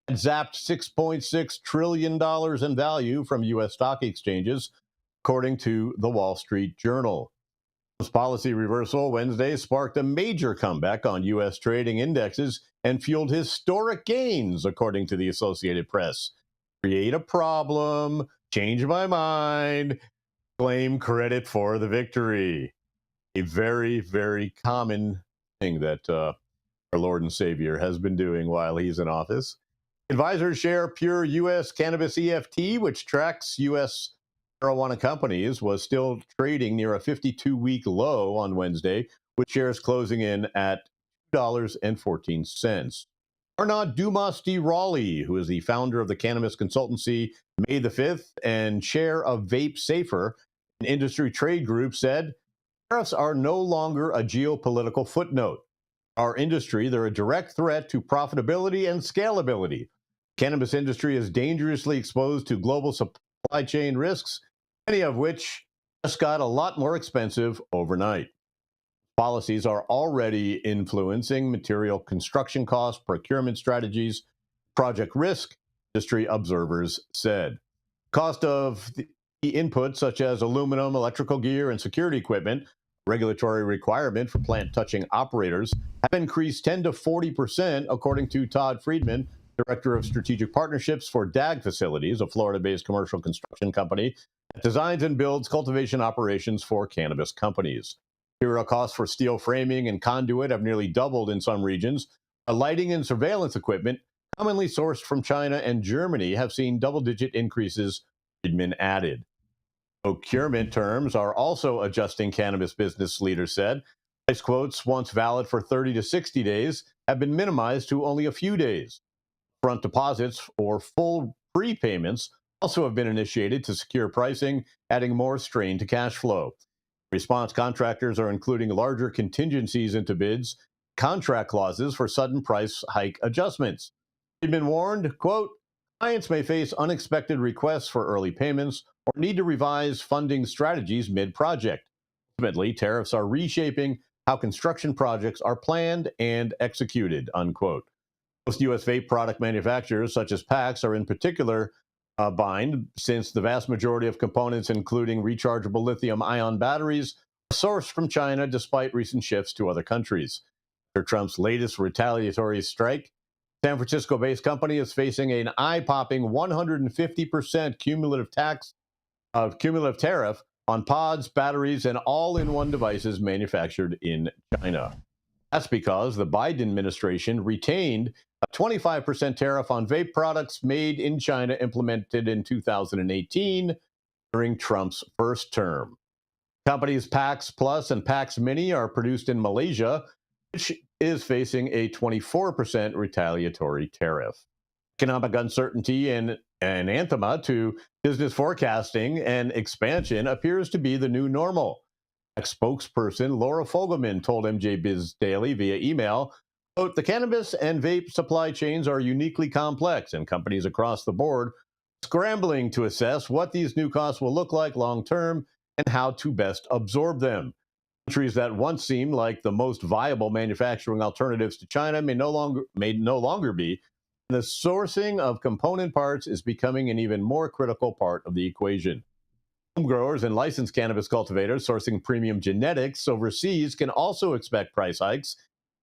It zapped $6.6 trillion in value from U.S. stock exchanges, according to the Wall Street Journal. This policy reversal Wednesday sparked a major comeback on U.S. trading indexes and fueled historic gains, according to the Associated Press. Create a problem, change my mind, claim credit for the victory. A very, very common thing that our Lord and Savior has been doing while he's in office. Advisors share pure U.S. cannabis EFT, which tracks U.S. marijuana companies, was still trading near a 52-week low on Wednesday, with shares closing in at $2.14. Arnaud Dumas de Raleigh, who is the founder of the cannabis consultancy May the 5th and chair of Vape Safer, an industry trade group, said, tariffs are no longer a geopolitical footnote. Our industry, they're a direct threat to profitability and scalability. Cannabis industry is dangerously exposed to global supply chain risks, many of which just got a lot more expensive overnight. Policies are already influencing material construction costs, procurement strategies, project risk, industry observers said. Cost of the inputs such as aluminum, electrical gear, and security equipment, regulatory requirement for plant-touching operators, have increased 10 to 40%, according to Todd Friedman, Director of Strategic Partnerships for DAG Facilities, a Florida-based commercial construction company that designs and builds cultivation operations for cannabis companies. Material costs for steel framing and conduit have nearly doubled in some regions. Lighting and surveillance equipment, commonly sourced from China and Germany, have seen double-digit increases, Friedman added. Procurement terms are also adjusting, cannabis business leaders said. Price quotes, once valid for 30 to 60 days, have been minimized to only a few days. Front deposits or full prepayments also have been initiated to secure pricing, adding more strain to cash flow. Response contractors are including larger contingencies into bids, contract clauses for sudden price hike adjustments. They've been warned, quote, clients may face unexpected requests for early payments or need to revise funding strategies mid-project. Ultimately, tariffs are reshaping how construction projects are planned and executed, unquote. Most U.S. vape product manufacturers, such as PACs, are in particular bind, since the vast majority of components, including rechargeable lithium-ion batteries, are sourced from China despite recent shifts to other countries. After Trump's latest retaliatory strike, San Francisco-based company is facing an eye-popping 150% cumulative tariff on pods, batteries, and all-in-one devices manufactured in China. That's because the Biden administration retained a 25% tariff on vape products made in China implemented in 2018 during Trump's first term. Companies PAX Plus and PAX Mini are produced in Malaysia, which is facing a 24% retaliatory tariff. Economic uncertainty and anathema to business forecasting and expansion appears to be the new normal. A spokesperson Laura Fogelman told MJ Biz Daily via email, quote, the cannabis and vape supply chains are uniquely complex, and companies across the board are scrambling to assess what these new costs will look like long term and how to best absorb them. Countries that once seemed like the most viable manufacturing alternatives to China may no longer be. And the sourcing of component parts is becoming an even more critical part of the equation. Home growers and licensed cannabis cultivators sourcing premium genetics overseas can also expect price hikes.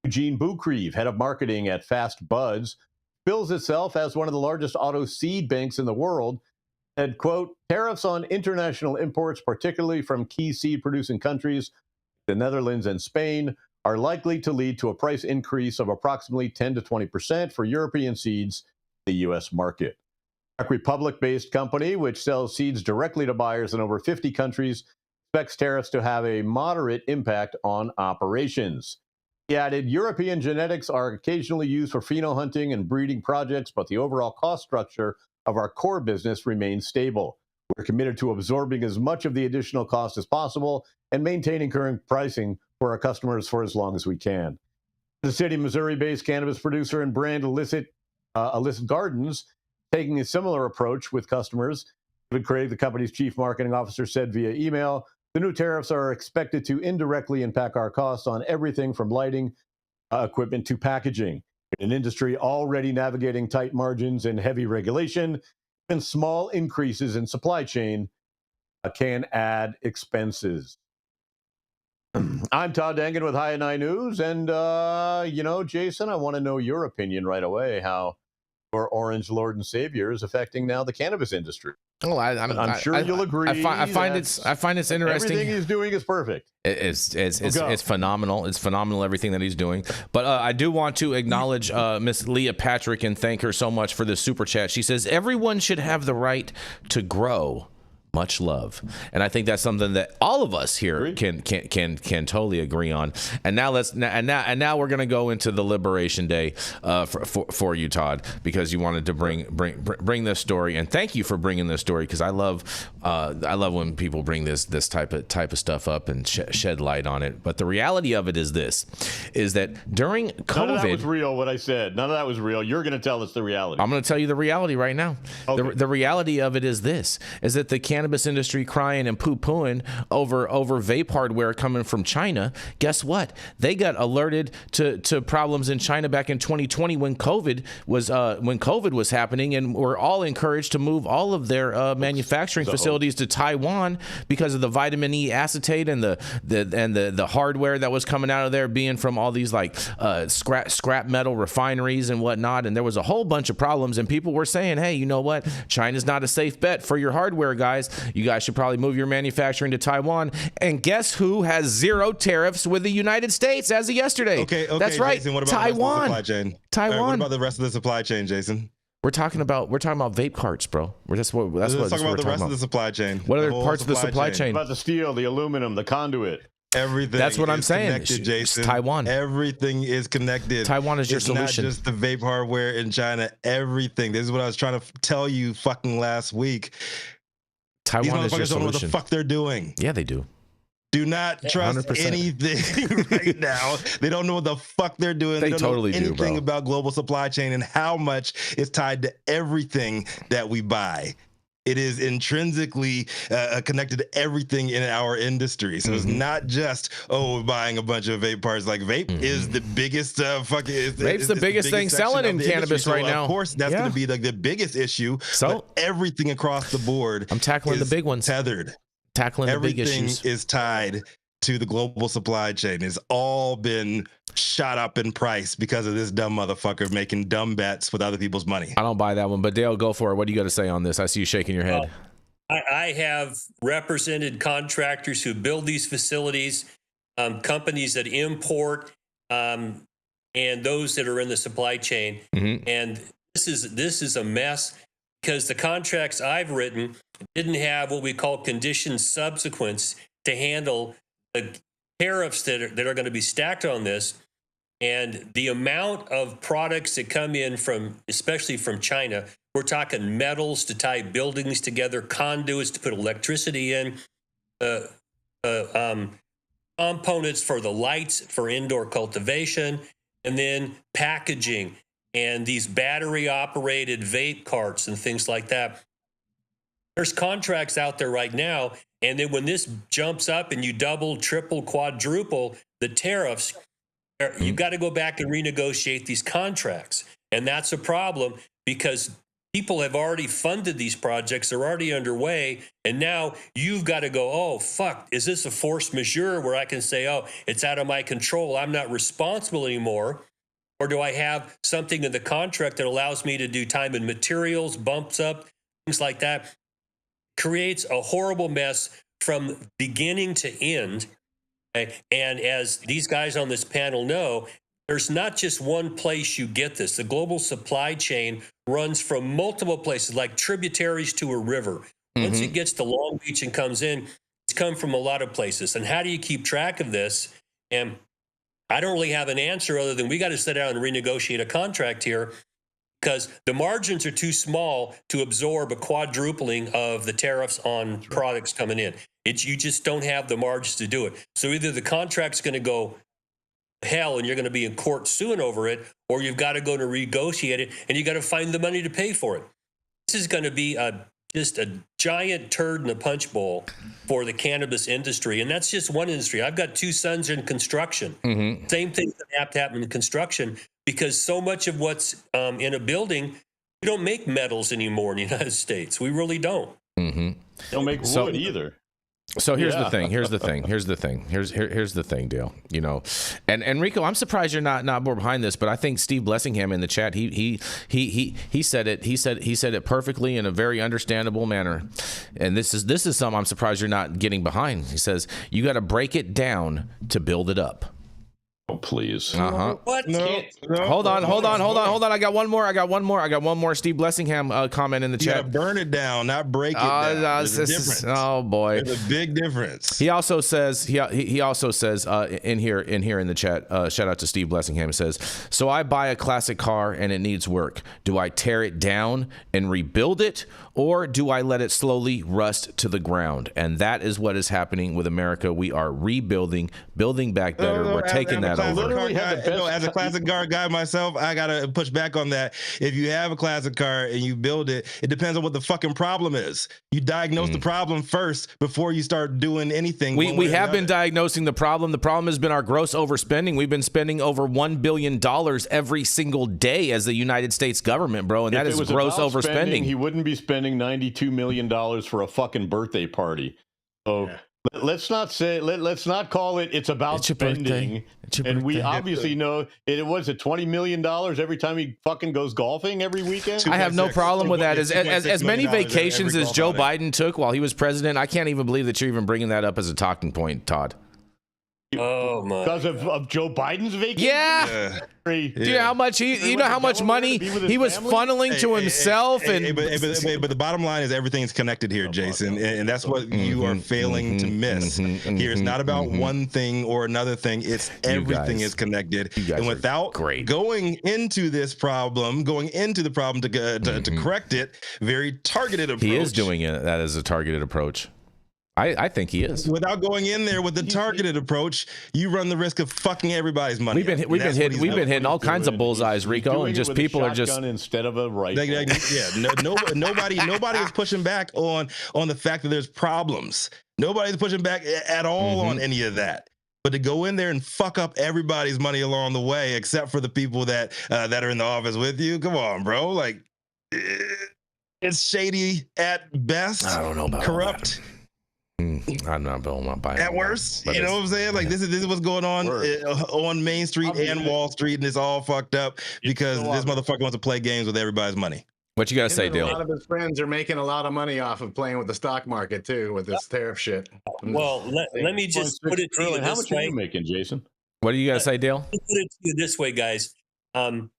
Eugene Boucrieve, head of marketing at Fast Buds, bills itself as one of the largest auto seed banks in the world, said, quote, tariffs on international imports, particularly from key seed-producing countries, the Netherlands and Spain, are likely to lead to a price increase of approximately 10 to 20% for European seeds in the U.S. market. Czech Republic-based company, which sells seeds directly to buyers in over 50 countries, expects tariffs to have a moderate impact on operations. He added, European genetics are occasionally used for pheno hunting and breeding projects, but the overall cost structure of our core business remains stable. We're committed to absorbing as much of the additional cost as possible and maintaining current pricing for our customers for as long as we can. The City, Missouri-based cannabis producer and brand Illicit Gardens, taking a similar approach with customers. David Craig, the company's chief marketing officer, said via email, the new tariffs are expected to indirectly impact our costs on everything from lighting equipment to packaging. In an industry already navigating tight margins and heavy regulation, even small increases in supply chain can add expenses. I'm Todd Denkin with High 9 News, and, Jason, I want to know your opinion right away, how your Orange Lord and Savior is affecting now the cannabis industry. Well, I'm sure you'll agree. I find it's interesting. Everything he's doing is perfect. It's phenomenal. It's phenomenal, everything that he's doing. But I do want to acknowledge Miss Leah Patrick and thank her so much for the super chat. She says everyone should have the right to grow. Much love, and I think that's something that all of us here can totally agree on. And now now we're gonna go into the Liberation Day for you, Todd, because you wanted to bring this story. And thank you for bringing this story, because I love when people bring this type of stuff up and shed light on it. But the reality of it is that during COVID, none of that was real. What I said, none of that was real. You're gonna tell us the reality. I'm gonna tell you the reality right now. Okay. The reality of it is that the cannabis industry crying and poo-pooing over vape hardware coming from China. Guess what? They got alerted to problems in China back in 2020 when COVID was happening, and were all encouraged to move all of their manufacturing facilities to Taiwan because of the vitamin E acetate and the hardware that was coming out of there being from all these like scrap metal refineries and whatnot. And there was a whole bunch of problems, and people were saying, hey, you know what? China's not a safe bet for your hardware, guys. You guys should probably move your manufacturing to Taiwan. And guess who has zero tariffs with the United States as of yesterday? Okay, that's right. Jason, what about Taiwan. The rest of the supply chain? Taiwan. What about the rest of the supply chain, Jason? We're talking about vape carts, bro. Let's talk about the rest of the supply chain. What other parts of the supply chain? About the steel, the aluminum, the conduit. Everything. That's what I'm saying. Connected, Jason. It's Taiwan. Everything is connected. Taiwan is your solution. Not just the vape hardware in China. Everything. This is what I was trying to tell you fucking last week. Taiwan is your solution. Don't know what the fuck they're doing. Yeah, they do. Do not trust 100%. Anything right now. They don't know what the fuck they're doing. They don't totally know anything do, about global supply chain and how much is tied to everything that we buy. It is intrinsically connected to everything in our industry. So it's not just, we're buying a bunch of vape parts. Like vape is the biggest vape's the biggest thing selling in cannabis right now. Of course, that's going to be like the biggest issue. So everything across the board, I'm tackling the big ones. Tackling the big issues. Everything is tied to the global supply chain. It's all been shot up in price because of this dumb motherfucker making dumb bets with other people's money. I don't buy that one, but Dale, go for it. What do you got to say on this? I see you shaking your head. I have represented contractors who build these facilities, companies that import, and those that are in the supply chain. And this is a mess because the contracts I've written didn't have what we call conditions subsequents to handle the tariffs that are going to be stacked on this. And the amount of products that come in from, especially from China, we're talking metals to tie buildings together, conduits to put electricity in, components for the lights for indoor cultivation, and then packaging and these battery operated vape carts and things like that. There's contracts out there right now. And then when this jumps up and you double, triple, quadruple the tariffs, you've got to go back and renegotiate these contracts. And that's a problem because people have already funded these projects. They're already underway. And now you've got to go, oh, fuck, is this a force majeure where I can say, oh, it's out of my control. I'm not responsible anymore. Or do I have something in the contract that allows me to do time and materials, bumps up, things like that? Creates a horrible mess from beginning to end. Okay? And as these guys on this panel know, there's not just one place you get this. The global supply chain runs from multiple places, like tributaries to a river. Once it gets to Long Beach and comes in, it's come from a lot of places. And how do you keep track of this? And I don't really have an answer other than we got to sit down and renegotiate a contract here, because the margins are too small to absorb a quadrupling of the tariffs on products coming in. You just don't have the margins to do it. So either the contract's going to go hell and you're going to be in court suing over it, or you've got to go to renegotiate it and you got to find the money to pay for it. This is going to be just a giant turd in a punch bowl for the cannabis industry. And that's just one industry. I've got 2 sons in construction. Same thing that have to happen in construction, because so much of what's in a building, we don't make metals anymore in the United States. We really don't. Don't make wood either. So here's the thing. Here's the thing, Dale. You know, and Rico, I'm surprised you're not more behind this, but I think Steve Blessingham in the chat, he said it. He said it perfectly in a very understandable manner. And this is something I'm surprised you're not getting behind. He says you got to break it down to build it up. Oh, please. What? No. Hold on. I got one more Steve Blessingham comment in the You chat. gotta burn it down, not break it down. There's a difference. Oh boy, There's a big difference. He also says he also says in here in the chat, shout out to Steve Blessingham. It says, so I buy a classic car and it needs work. Do I tear it down and rebuild it, or do I let it slowly rust to the ground? And that is what is happening with America. We are rebuilding, building back better. We're taking that over. As a classic car guy myself, I gotta push back on that. If you have a classic car and you build it, it depends on what the fucking problem is. You diagnose the problem first before you start doing anything. We have been diagnosing the problem. The problem has been our gross overspending. We've been spending over $1 billion every single day as the United States government, bro, and that is gross overspending. He wouldn't be spending $92 million for a fucking birthday party. So let's not call it. It's about spending. And we obviously know it was at $20 million every time he fucking goes golfing every weekend. I have no problem with that. As many vacations as Joe Biden took while he was president, I can't even believe that you're even bringing that up as a talking point, Todd. Oh my! Because of Joe Biden's vacation? Yeah. Do you know how much how much money he was funneling to himself? But the bottom line is everything's connected here, Jason, and that's what you are failing to miss. Here, it's not about one thing or another thing. It's everything is connected. And without going into the problem to correct it, very targeted approach. He is doing that as a targeted approach. I think he is. Without going in there with the targeted approach, you run the risk of fucking everybody's money. We've been hitting all kinds of bullseyes, Rico, and just people are just instead of a rifle. Nobody is pushing back on the fact that there's problems. Nobody's pushing back at all on any of that. But to go in there and fuck up everybody's money along the way, except for the people that are in the office with you, come on, bro. Like, it's shady at best. I don't know about corrupt. I'm not buying at worst. You know what I'm saying? Like this is what's going on Main Street and Wall Street, and it's all fucked up because this motherfucker wants to play games with everybody's money. What you gotta say, Dale? A lot of his friends are making a lot of money off of playing with the stock market too, with this tariff shit. Well, let me just put it to you How this much way. are you making, Jason? What do you gotta say, Dale? Let me put it to you this way, guys. I'm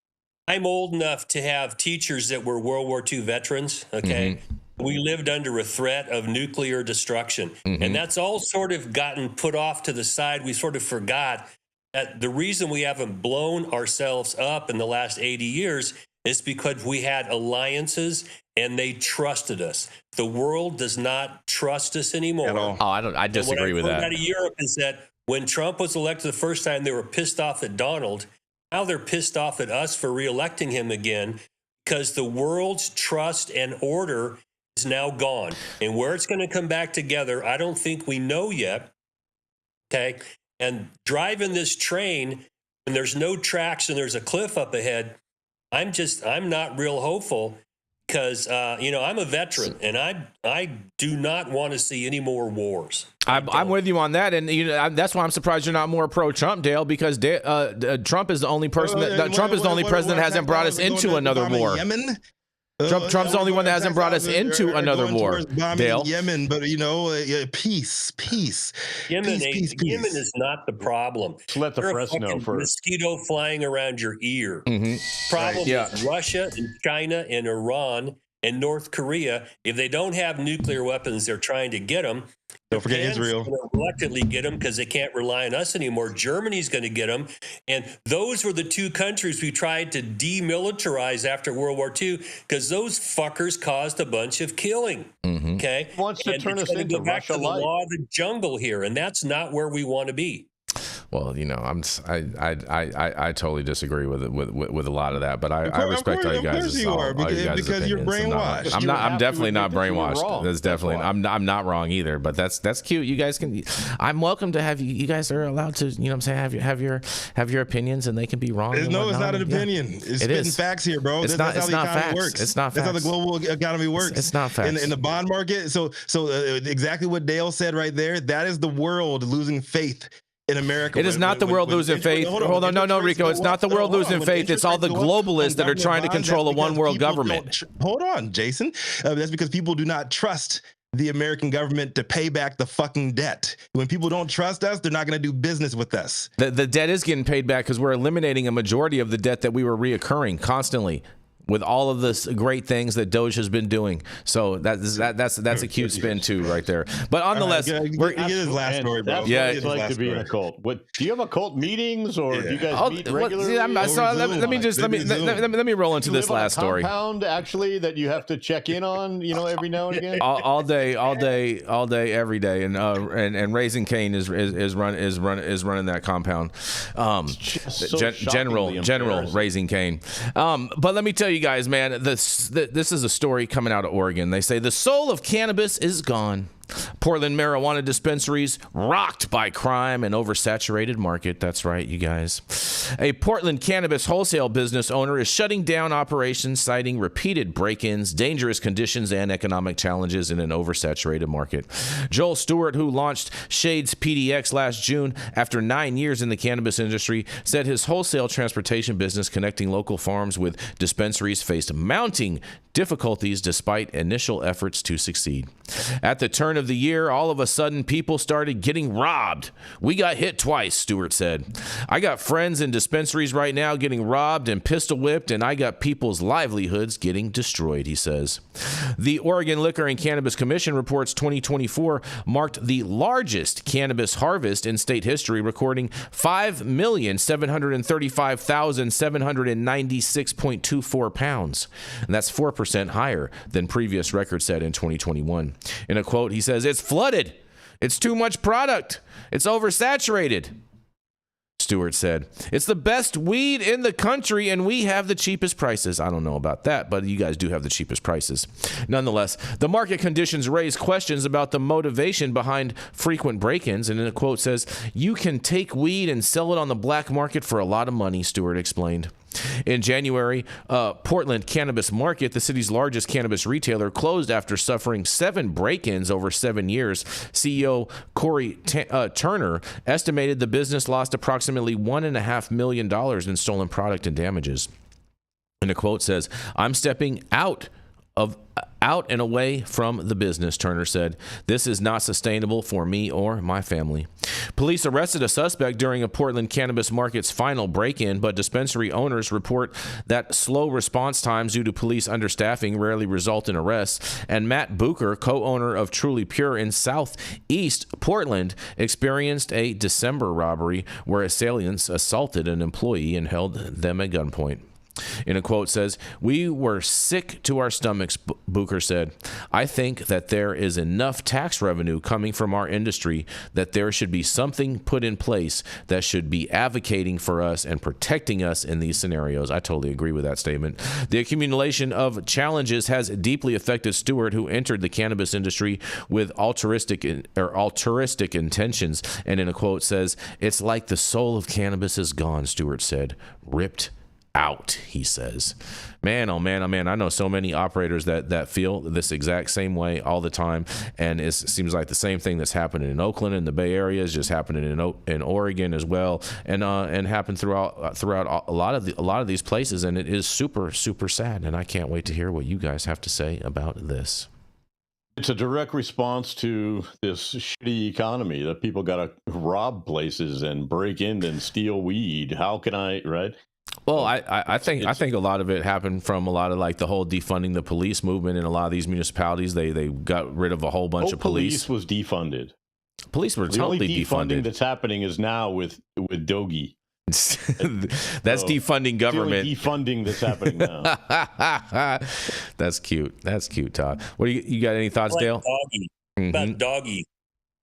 old enough to have teachers that were World War II veterans. Okay. We lived under a threat of nuclear destruction. And that's all sort of gotten put off to the side. We sort of forgot that the reason we haven't blown ourselves up in the last 80 years is because we had alliances and they trusted us. The world does not trust us anymore. At all. Oh, I disagree with that. What I heard out of Europe is that when Trump was elected the first time, they were pissed off at Donald. Now they're pissed off at us for reelecting him again because the world's trust and order is now gone. And where it's going to come back together, I don't think we know yet. Okay. And driving this train, and there's no tracks and there's a cliff up ahead, I'm not real hopeful because, I'm a veteran and I do not want to see any more wars. I'm with you on that. And that's why I'm surprised you're not more pro-Trump, Dale, because Trump is the only person Trump is the only president that hasn't brought us into another war. Yemen? Trump's the only one that hasn't brought us into another war. Dale, Yemen, but peace. Yemen Peace. is not the problem. Just let the press know first. Mosquito flying around your ear. Problem is Russia and China and Iran and North Korea. If they don't have nuclear weapons, they're trying to get them. Don't forget Israel. Going to reluctantly get them because they can't rely on us anymore. Germany's going to get them. And those were the two countries we tried to demilitarize after World War II because those fuckers caused a bunch of killing. Okay? Wants to turn us into back to the Russia-like. law of the jungle here, and that's not where we want to be. well, I totally disagree with a lot of that, but I respect all you guys. Because you're brainwashed. I'm definitely not brainwashed. That's definitely. Why. I'm not wrong either. But that's cute. You guys can. I'm welcome to have you. You guys are allowed to. You know what I'm saying? Have your opinions, and they can be wrong. No, it's not an opinion. It's spitting facts here, bro. It's not facts. It's not facts. That's how the global economy works. It's not facts. In the bond market. So exactly what Dale said right there. That is the world losing faith in America. It is not the world losing faith. Hold on, no, Rico. It's not the world losing faith. It's all the globalists that are trying to control a one-world government. Hold on, Jason. That's because people do not trust the American government to pay back the fucking debt. When people don't trust us, they're not going to do business with us. The debt is getting paid back because we're eliminating a majority of the debt that we were reoccurring constantly with all of the great things that Doge has been doing. So that's a cute spin too, right there. But nonetheless, get his last story, bro. That's what it's like to be in a cult. What do you have a cult meetings or do you guys meet regularly? Let me roll into this last story. Compound actually that you have to check in on, every now and again. all day, every day, and Raising Cane is running that compound. General Raising Cane. But let me tell you guys, man, this is a story coming out of Oregon. They say the soul of cannabis is gone. Portland marijuana dispensaries rocked by crime and oversaturated market. That's right, you guys. A Portland cannabis wholesale business owner is shutting down operations, citing repeated break-ins, dangerous conditions, and economic challenges in an oversaturated market. Joel Stewart, who launched Shades PDX last June after 9 years in the cannabis industry, said his wholesale transportation business connecting local farms with dispensaries faced mounting difficulties despite initial efforts to succeed. At the turn of the year, all of a sudden, people started getting robbed. We got hit twice, Stewart said. I got friends in dispensaries right now getting robbed and pistol whipped, and I got people's livelihoods getting destroyed, he says. The Oregon Liquor and Cannabis Commission reports 2024 marked the largest cannabis harvest in state history, recording 5,735,796.24 pounds. And that's 4% higher than previous record set in 2021. In a quote, he says, "It's flooded. It's too much product. It's oversaturated." Stewart said, "It's the best weed in the country and we have the cheapest prices." I don't know about that, but you guys do have the cheapest prices. Nonetheless, the market conditions raise questions about the motivation behind frequent break-ins. And in a quote says, "You can take weed and sell it on the black market for a lot of money," Stewart explained. In January, Portland Cannabis Market, the city's largest cannabis retailer, closed after suffering 7 break-ins over 7 years. CEO Corey Turner estimated the business lost approximately $1.5 million in stolen product and damages. And a quote says, "I'm stepping out and away from the business," Turner said. "This is not sustainable for me or my family." Police arrested a suspect during a Portland cannabis market's final break-in, but dispensary owners report that slow response times due to police understaffing rarely result in arrests. And Matt Bucher, co-owner of Truly Pure in Southeast Portland, experienced a December robbery where assailants assaulted an employee and held them at gunpoint. In a quote says, "We were sick to our stomachs," Bucher said. "I think that there is enough tax revenue coming from our industry that there should be something put in place that should be advocating for us and protecting us in these scenarios." I totally agree with that statement. The accumulation of challenges has deeply affected Stewart, who entered the cannabis industry with altruistic intentions. And in a quote says, "It's like the soul of cannabis is gone," Stewart said. "Ripped out, he says. Man, oh man, oh man, I know so many operators that feel this exact same way all the time, and it seems like the same thing that's happening in Oakland and the Bay Area is just happening in Oregon as well, and happened throughout a lot of these places, and it is super, super sad, and I can't wait to hear what you guys have to say about this. It's a direct response to this shitty economy that people got to rob places and break in and steal weed. How can I, right? Well, I think a lot of it happened from a lot of like the whole defunding the police movement in a lot of these municipalities. They got rid of a whole bunch of police. Police was defunded. Police were the totally only defunding defunded. that's happening is now with Dogie. That's defunding government. The only defunding that's happening now. That's cute. That's cute, Todd. What do you got? Any thoughts, like Dale? Doggy. About Doggy.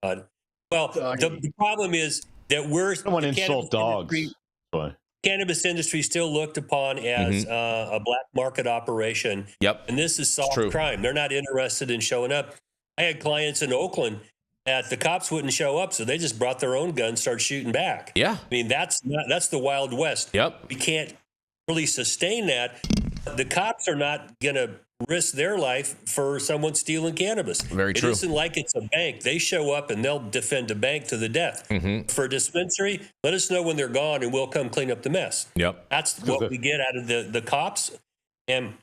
Well, the problem is that I don't want to insult dogs. Cannabis industry still looked upon as a black market operation. Yep. And this is soft crime. They're not interested in showing up. I had clients in Oakland that the cops wouldn't show up, so they just brought their own gun, start shooting back. Yeah. I mean, that's the Wild West. Yep. We can't really sustain that. The cops are not going to risk their life for someone stealing cannabis. Very true. It isn't like it's a bank. They show up and they'll defend a bank to the death. For a dispensary, let us know when they're gone and we'll come clean up the mess. Yep. That's what we get out of the cops. And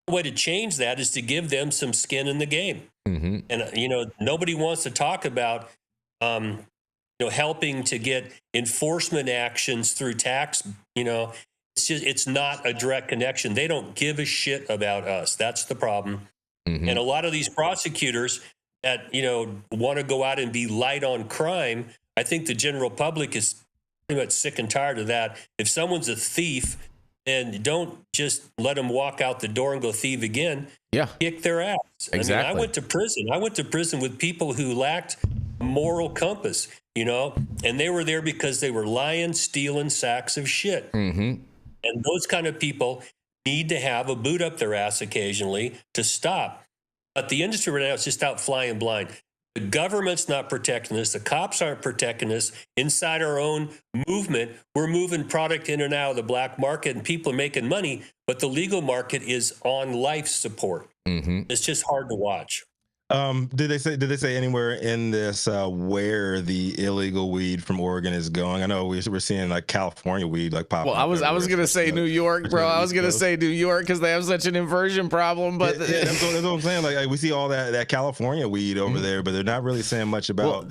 the way to change that is to give them some skin in the game. And, nobody wants to talk about, helping to get enforcement actions through tax, it's not a direct connection. They don't give a shit about us. That's the problem. And a lot of these prosecutors that, want to go out and be light on crime, I think the general public is pretty much sick and tired of that. If someone's a thief, then don't just let them walk out the door and go thieve again. Yeah. Kick their ass. Exactly. I went to prison. I went to prison with people who lacked moral compass, and they were there because they were lying, stealing sacks of shit. And those kind of people need to have a boot up their ass occasionally to stop. But the industry right now is just out flying blind. The government's not protecting us. The cops aren't protecting us. Inside our own movement, we're moving product in and out of the black market, and people are making money, but the legal market is on life support. It's just hard to watch. Did they say anywhere in this where the illegal weed from Oregon is going? I know we're seeing like California weed like pop. Well, I was gonna say New York, bro. I was gonna say New York because they have such an inversion problem. But that's what I'm saying. Like we see all that California weed over there, but they're not really saying much about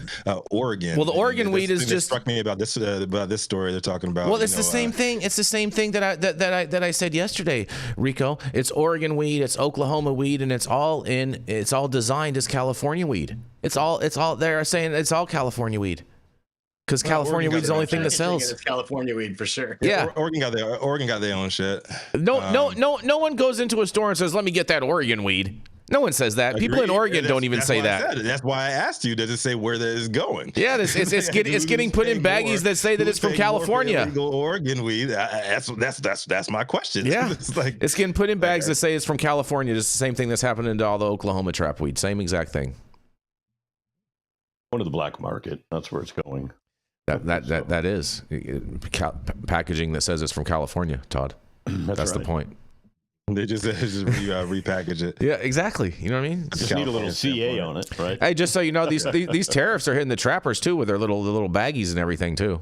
Oregon. Well, the Oregon weed is just struck me about this story they're talking about. Well, it's the same thing. It's the same thing that I said yesterday, Rico. It's Oregon weed, it's Oklahoma weed, and it's all designed as California weed. It's all they're saying it's all California weed because California weed's the only thing that sells. It's California weed for sure. Yeah, Oregon got their own shit. No one goes into a store and says, "Let me get that Oregon weed." No one says that. People in Oregon don't even say that. That's why I asked you. Does it say where that is going? Yeah, it's getting put in baggies that say that it's from California. Illegal Oregon weed. That's my question. Yeah, it's getting put in bags that say it's from California. It's the same thing that's happening to all the Oklahoma trap weed. Same exact thing. One of the black market. That's where it's going. That is packaging that says it's from California, Todd. That's right. The point. They just repackage it. Yeah, exactly. You know what I mean? Just need a little CA on it, right? Hey, just so you know, these tariffs are hitting the trappers too with their little baggies and everything too.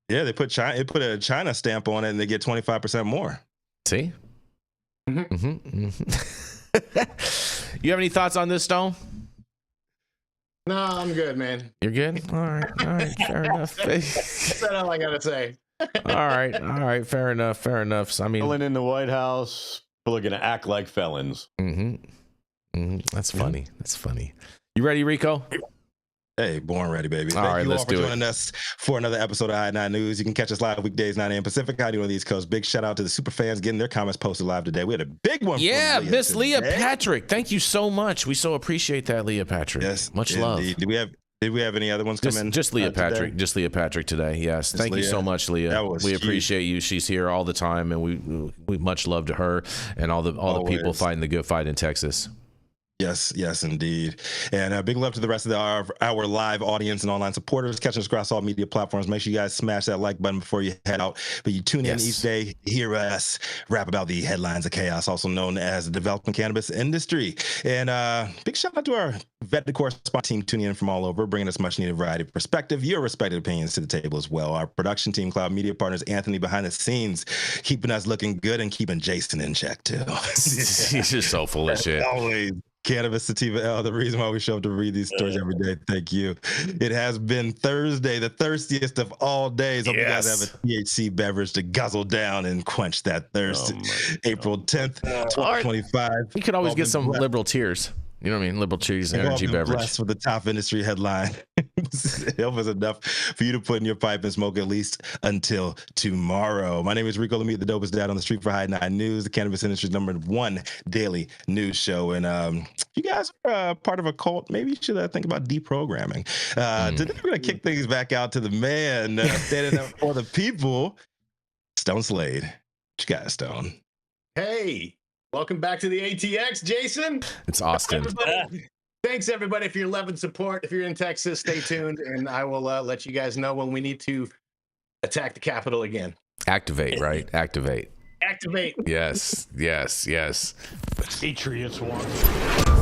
Yeah, they put a China stamp on it and they get 25% more. See? You have any thoughts on this, Stone? No, I'm good, man. You're good? All right, fair enough. That's all I gotta say. All right, fair enough. So, I mean, felon in the White House, people are gonna act like felons. That's funny. That's funny. You ready, Rico? Hey, born ready, baby. Thank you all for joining us for another episode of I9 News. You can catch us live weekdays, 9 a.m. Pacific. I do on the East Coast. Big shout out to the super fans getting their comments posted live today. We had a big one. Yeah, Miss Leah Patrick. Thank you so much. We so appreciate that, Leah Patrick. Yes, much love. Did we have any other ones come in? Just Leah Patrick. Today? Just Leah Patrick today. Yes. Thank you so much, Leah. We appreciate you. She's here all the time, and we much love to her and all the people fighting the good fight in Texas. Yes, indeed. And big love to the rest of our live audience and online supporters catching us across all media platforms. Make sure you guys smash that like button before you head out. But you tune in each day, hear us rap about the headlines of chaos, also known as the developing cannabis industry. And big shout out to our vetted correspondent team tuning in from all over, bringing us much needed variety of perspective, your respective opinions to the table as well. Our production team, CloudMedia.Partners, Anthony behind the scenes, keeping us looking good and keeping Jason in check too. He's just so full of shit. Always. Cannabis Sativa L, the reason why we show up to read these stories every day. Thank you. It has been Thursday, the thirstiest of all days. Hope you guys have a THC beverage to guzzle down and quench that thirst. April 10th, 2025. You could always get some liberal tears. You know what I mean? Liberal cheese energy beverage. Blessed with the top industry headline. Help us enough for you to put in your pipe and smoke at least until tomorrow. My name is Rico Lamitte, the dopest dad on the street for High 9 News, the cannabis industry's #1 daily news show. And if you guys are part of a cult, maybe you should think about deprogramming. Today we're going to kick things back out to the man standing up for the people, Stone Slade. What you got, Stone? Hey. Welcome back to the ATX, Jason. It's Austin. Thanks, everybody, for your love and support. If you're in Texas, stay tuned, and I will let you guys know when we need to attack the Capitol again. Activate, right? Activate. Activate. Yes. Patriots want.